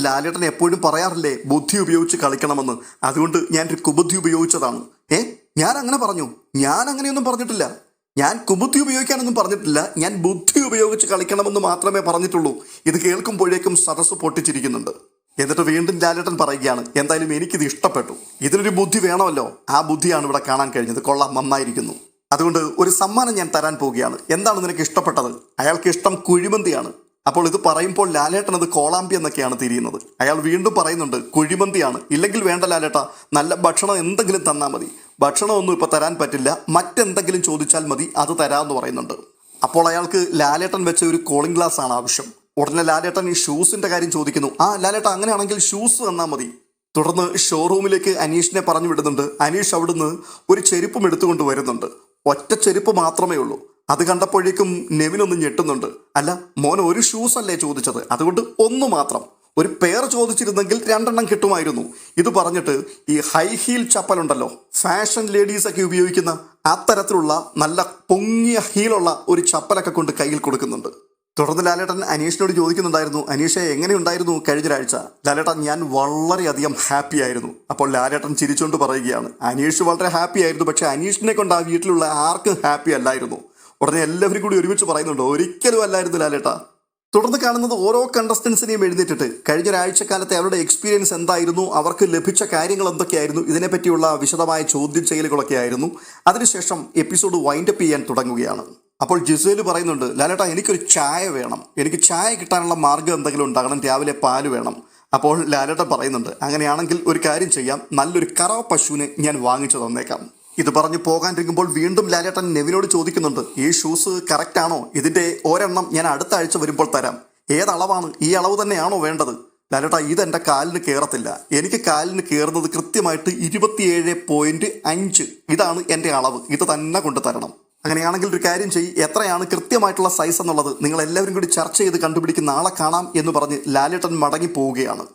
ലാലേട്ടൻ എപ്പോഴും പറയാറില്ലേ ബുദ്ധി ഉപയോഗിച്ച് കളിക്കണമെന്ന്, അതുകൊണ്ട് ഞാനൊരു കുബുദ്ധി ഉപയോഗിച്ചതാണ്. ഞാൻ അങ്ങനെ പറഞ്ഞു? ഞാൻ അങ്ങനെയൊന്നും പറഞ്ഞിട്ടില്ല. ഞാൻ കുബുദ്ധി ഉപയോഗിക്കാനൊന്നും പറഞ്ഞിട്ടില്ല. ഞാൻ ബുദ്ധി ഉപയോഗിച്ച് കളിക്കണമെന്ന് മാത്രമേ പറഞ്ഞിട്ടുള്ളൂ. ഇത് കേൾക്കുമ്പോഴേക്കും സദസ്സ് പൊട്ടിച്ചിരിക്കുന്നുണ്ട്. എന്നിട്ട് വീണ്ടും ലാലേട്ടൻ പറയുകയാണ്, എന്തായാലും എനിക്കിത് ഇഷ്ടപ്പെട്ടു, ഇതിനൊരു ബുദ്ധി വേണമല്ലോ, ആ ബുദ്ധിയാണ് ഇവിടെ കാണാൻ കഴിഞ്ഞത്, കൊള്ളാം, നന്നായിരിക്കുന്നു. അതുകൊണ്ട് ഒരു സമ്മാനം ഞാൻ തരാൻ പോവുകയാണ്. എന്താണ് നിനക്ക് ഇഷ്ടപ്പെട്ടത്? അയാൾക്ക് ഇഷ്ടം കുഴിമന്തിയാണ്. അപ്പോൾ ഇത് പറയുമ്പോൾ ലാലേട്ടൻ അത് കോളാമ്പി എന്നൊക്കെയാണ് തിരിയുന്നത്. അയാൾ വീണ്ടും പറയുന്നുണ്ട്, കുഴിമന്തിയാണ്, ഇല്ലെങ്കിൽ വേണ്ട ലാലേട്ട, നല്ല ഭക്ഷണം എന്തെങ്കിലും തന്നാൽ മതി. ഭക്ഷണമൊന്നും ഇപ്പോൾ തരാൻ പറ്റില്ല, മറ്റെന്തെങ്കിലും ചോദിച്ചാൽ മതി, അത് തരാമെന്ന് പറയുന്നുണ്ട്. അപ്പോൾ അയാൾക്ക് ലാലേട്ടൻ വെച്ച ഒരു കൂളിംഗ് ഗ്ലാസ് ആണ് ആവശ്യം. ഉടനെ ലാലേട്ടൻ ഈ ഷൂസിന്റെ കാര്യം ചോദിക്കുന്നു. ലാലേട്ട അങ്ങനെയാണെങ്കിൽ ഷൂസ് തന്നാൽ മതി. തുടർന്ന് ഷോറൂമിലേക്ക് അനീഷിനെ പറഞ്ഞു വിടുന്നുണ്ട്. അനീഷ് അവിടുന്ന് ഒരു ചെരുപ്പും എടുത്തുകൊണ്ട് വരുന്നുണ്ട്. ഒറ്റ ചെരുപ്പ് മാത്രമേ ഉള്ളൂ. അത് കണ്ടപ്പോഴേക്കും നെവിനൊന്ന് ഞെട്ടുന്നുണ്ട്. അല്ല മോൻ, ഒരു ഷൂസ് അല്ലേ ചോദിച്ചത്, അതുകൊണ്ട് ഒന്ന് മാത്രം. ഒരു പെയർ ചോദിച്ചിരുന്നെങ്കിൽ 2 എണ്ണം കിട്ടുമായിരുന്നു. ഇത് പറഞ്ഞിട്ട് ഈ ഹൈ ഹീൽ ചപ്പലുണ്ടല്ലോ, ഫാഷൻ ലേഡീസ് ഒക്കെ ഉപയോഗിക്കുന്ന അത്തരത്തിലുള്ള നല്ല പൊങ്ങിയ ഹീലുള്ള ഒരു ചപ്പലൊക്കെ കൊണ്ട് കയ്യിൽ കൊടുക്കുന്നുണ്ട്. തുടർന്ന് ലാലേട്ടൻ അനീഷിനോട് ചോദിക്കുന്നുണ്ടായിരുന്നു, അനീഷെ എങ്ങനെയുണ്ടായിരുന്നു കഴിഞ്ഞ ആഴ്ച? ലാലേട്ടൻ ഞാൻ വളരെയധികം ഹാപ്പി ആയിരുന്നു. അപ്പോൾ ലാലേട്ടൻ ചിരിച്ചുകൊണ്ട് പറയുകയാണ്, അനീഷ് വളരെ ഹാപ്പി ആയിരുന്നു, പക്ഷെ അനീഷിനെ കൊണ്ട് ആ വീട്ടിലുള്ള ആർക്കും ഹാപ്പി അല്ലായിരുന്നു. ഉടനെ എല്ലാവരും കൂടി ഒരുമിച്ച് പറയുന്നുണ്ട്, ഒരിക്കലും അല്ലായിരുന്നു ലാലേട്ട. തുടർന്ന് കാണുന്നത് ഓരോ കണ്ടസ്റ്റൻസിനെയും എഴുന്നേറ്റിട്ട് കഴിഞ്ഞ ഒരാഴ്ചക്കാലത്തെ അവരുടെ എക്സ്പീരിയൻസ് എന്തായിരുന്നു, അവർക്ക് ലഭിച്ച കാര്യങ്ങൾ എന്തൊക്കെയായിരുന്നു, ഇതിനെപ്പറ്റിയുള്ള വിശദമായ ചോദ്യം ചെയ്യലുകളൊക്കെ ആയിരുന്നു. അതിനുശേഷം എപ്പിസോഡ് വൈൻഡപ്പ് ചെയ്യാൻ തുടങ്ങുകയാണ്. അപ്പോൾ ജിസേല് പറയുന്നുണ്ട്, ലാലേട്ട എനിക്കൊരു ചായ വേണം, എനിക്ക് ചായ കിട്ടാനുള്ള മാർഗ്ഗം എന്തെങ്കിലും ഉണ്ടാകണം, രാവിലെ പാല് വേണം. അപ്പോൾ ലാലേട്ടൻ പറയുന്നുണ്ട്, അങ്ങനെയാണെങ്കിൽ ഒരു കാര്യം ചെയ്യാം, നല്ലൊരു കറവ പശുവിനെ ഞാൻ വാങ്ങിച്ചു തന്നേക്കാം. ഇത് പറഞ്ഞ് പോകാനിരിക്കുമ്പോൾ വീണ്ടും ലാലേട്ടൻ നെവിനോട് ചോദിക്കുന്നുണ്ട്, ഈ ഷൂസ് കറക്റ്റ് ആണോ? ഇതിന്റെ ഒരെണ്ണം ഞാൻ അടുത്ത ആഴ്ച വരുമ്പോൾ തരാം. ഏതളവാണ്? ഈ അളവ് തന്നെയാണോ വേണ്ടത്? ലാലേട്ട, ഇതെന്റെ കാലിന് കയറത്തില്ല. എനിക്ക് കാലിന് കയറുന്നത് കൃത്യമായിട്ട് 27.5. ഇതാണ് എൻ്റെ അളവ്, ഇത് തന്നെ കൊണ്ട് തരണം. അങ്ങനെയാണെങ്കിൽ ഒരു കാര്യം ചെയ്യ്, എത്രയാണ് കൃത്യമായിട്ടുള്ള സൈസ് എന്നുള്ളത് നിങ്ങൾ എല്ലാവരും കൂടി ചർച്ച ചെയ്ത് കണ്ടുപിടിക്കുന്ന നാളെ കാണാം എന്ന് പറഞ്ഞ് ലാലേട്ടൻ മടങ്ങി പോവുകയാണ്.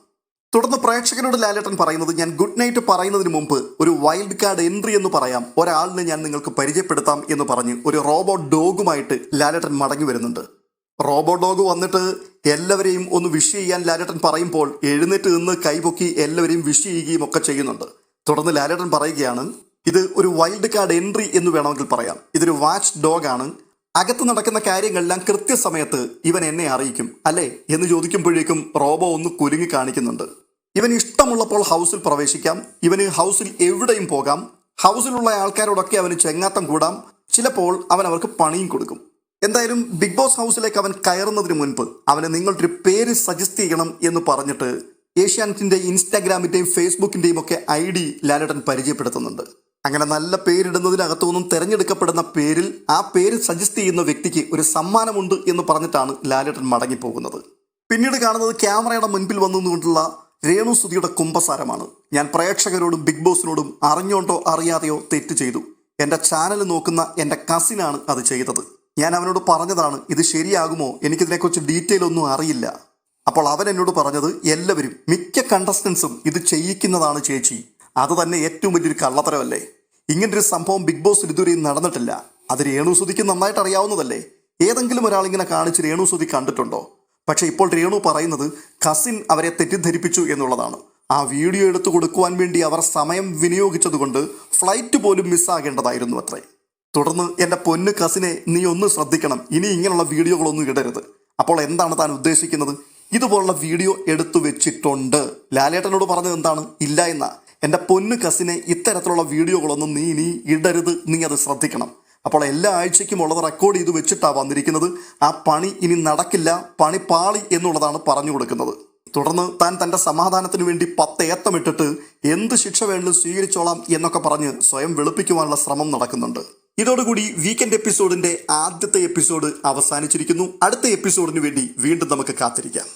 തുടർന്ന് പ്രേക്ഷകരോട് ലാലേട്ടൻ പറയുന്നത്, ഞാൻ ഗുഡ് നൈറ്റ് പറയുന്നതിന് മുമ്പ് ഒരു വൈൽഡ് കാർഡ് എൻട്രി എന്ന് പറയാം, ഒരാളിനെ ഞാൻ നിങ്ങൾക്ക് പരിചയപ്പെടുത്താം എന്ന് പറഞ്ഞ് ഒരു റോബോട്ട് ഡോഗുമായിട്ട് ലാലേട്ടൻ മടങ്ങി വരുന്നുണ്ട്. റോബോട്ട് ഡോഗ് വന്നിട്ട് എല്ലാവരെയും ഒന്ന് വിഷ് ചെയ്യാൻ ലാലേട്ടൻ പറയുമ്പോൾ എഴുന്നേറ്റ് നിന്ന് കൈപൊക്കി എല്ലാവരെയും വിഷ് ചെയ്യുകയും ഒക്കെ ചെയ്യുന്നുണ്ട്. തുടർന്ന് ലാലേട്ടൻ പറയുകയാണ്, ഇത് ഒരു വൈൽഡ് കാർഡ് എൻട്രി എന്ന് വേണമെങ്കിൽ പറയാം, ഇതൊരു വാച്ച് ഡോഗാണ്, അകത്ത് നടക്കുന്ന കാര്യങ്ങളെല്ലാം കൃത്യസമയത്ത് ഇവൻ എന്നെ അറിയിക്കും അല്ലേ എന്ന് ചോദിക്കുമ്പോഴേക്കും റോബോ ഒന്ന് കുലുങ്ങി കാണിക്കുന്നുണ്ട്. ഇവന് ഇഷ്ടമുള്ളപ്പോൾ ഹൗസിൽ പ്രവേശിക്കാം, ഇവന് ഹൗസിൽ എവിടെയും പോകാം, ഹൗസിലുള്ള ആൾക്കാരോടൊക്കെ അവന് ചെങ്ങാത്തം കൂടാം, ചിലപ്പോൾ അവൻ അവർക്ക് പണിയും കൊടുക്കും. എന്തായാലും ബിഗ് ബോസ് ഹൗസിലേക്ക് അവൻ കയറുന്നതിന് മുൻപ് അവന് നിങ്ങളുടെ പേര് സജസ്റ്റ് ചെയ്യണം എന്ന് പറഞ്ഞിട്ട് ഏഷ്യാനെറ്റിന്റെ ഇൻസ്റ്റാഗ്രാമിന്റെയും ഫേസ്ബുക്കിന്റെയും ഒക്കെ ID ലാലേട്ടൻ പരിചയപ്പെടുത്തുന്നുണ്ട്. അങ്ങനെ നല്ല പേരിടുന്നതിനകത്തുനിന്നും തിരഞ്ഞെടുക്കപ്പെടുന്ന പേരിൽ ആ പേര് സജസ്റ്റ് ചെയ്യുന്ന വ്യക്തിക്ക് ഒരു സമ്മാനമുണ്ട് എന്ന് പറഞ്ഞിട്ടാണ് ലാലേട്ടൻ മടങ്ങിപ്പോകുന്നത്. പിന്നീട് കാണുന്നത് ക്യാമറയുടെ മുൻപിൽ വന്നുകൊണ്ടുള്ള രേണുസുതിയുടെ കുമ്പസാരമാണ്. ഞാൻ പ്രേക്ഷകരോടും ബിഗ് ബോസിനോടും അറിഞ്ഞോണ്ടോ അറിയാതെയോ തെറ്റ് ചെയ്തു. എൻ്റെ ചാനൽ നോക്കുന്ന എൻ്റെ കസിനാണ് അത് ചെയ്തത്. ഞാൻ അവനോട് പറഞ്ഞതാണ്, ഇത് ശരിയാകുമോ, എനിക്കിതിനെക്കുറിച്ച് ഡീറ്റെയിൽ ഒന്നും അറിയില്ല. അപ്പോൾ അവൻ എന്നോട് പറഞ്ഞത്, എല്ലാവരും മിക്ക കണ്ടസ്റ്റൻസും ഇത് ചെയ്യിക്കുന്നതാണ് ചേച്ചി, അത് തന്നെ ഏറ്റവും വലിയൊരു കള്ളത്തരമല്ലേ, ഇങ്ങനൊരു സംഭവം ബിഗ് ബോസിൽ ഇതുവരെയും നടന്നിട്ടില്ല, അത് രേണുസുതിക്ക് നന്നായിട്ട് അറിയാവുന്നതല്ലേ, ഏതെങ്കിലും ഒരാൾ ഇങ്ങനെ കാണിച്ച് രേണുസുതി കണ്ടിട്ടുണ്ടോ? പക്ഷെ ഇപ്പോൾ രേണു പറയുന്നത് കസിൻ അവരെ തെറ്റിദ്ധരിപ്പിച്ചു എന്നുള്ളതാണ്. ആ വീഡിയോ എടുത്തു കൊടുക്കുവാൻ വേണ്ടി അവർ സമയം വിനിയോഗിച്ചതുകൊണ്ട് ഫ്ലൈറ്റ് പോലും മിസ്സാകേണ്ടതായിരുന്നു അത്രേ. തുടർന്ന് എൻ്റെ പൊന്നു കസിനെ നീ ഒന്ന് ശ്രദ്ധിക്കണം, ഇനി ഇങ്ങനെയുള്ള വീഡിയോകളൊന്നും ഇടരുത്. അപ്പോൾ എന്താണ് താൻ ഉദ്ദേശിക്കുന്നത്? ഇതുപോലുള്ള വീഡിയോ എടുത്തു വെച്ചിട്ടുണ്ട്. ലാലേട്ടനോട് പറഞ്ഞത് എന്താണ്? ഇല്ല എന്നാ. എൻ്റെ പൊന്നു കസിനെ ഇത്തരത്തിലുള്ള വീഡിയോകളൊന്നും നീ ഇനി ഇടരുത്, നീ അത് ശ്രദ്ധിക്കണം. അപ്പോൾ എല്ലാ ആഴ്ചയ്ക്കും ഉള്ളത് റെക്കോർഡ് ചെയ്ത് വെച്ചിട്ടാണ് വന്നിരിക്കുന്നത്. ആ പണി ഇനി നടക്കില്ല, പണി പാളി എന്നുള്ളതാണ് പറഞ്ഞു കൊടുക്കുന്നത്. തുടർന്ന് താൻ തൻ്റെ സമാധാനത്തിന് വേണ്ടി 10 ഏത്തമിട്ടിട്ട് എന്ത് ശിക്ഷ വേണമെങ്കിലും സ്വീകരിച്ചോളാം എന്നൊക്കെ പറഞ്ഞ് സ്വയം വെളുപ്പിക്കുവാനുള്ള ശ്രമം നടക്കുന്നുണ്ട്. ഇതോടുകൂടി വീക്കെൻഡ് എപ്പിസോഡിന്റെ ആദ്യത്തെ എപ്പിസോഡ് അവസാനിച്ചിരിക്കുന്നു. അടുത്ത എപ്പിസോഡിന് വേണ്ടി വീണ്ടും നമുക്ക് കാത്തിരിക്കാം.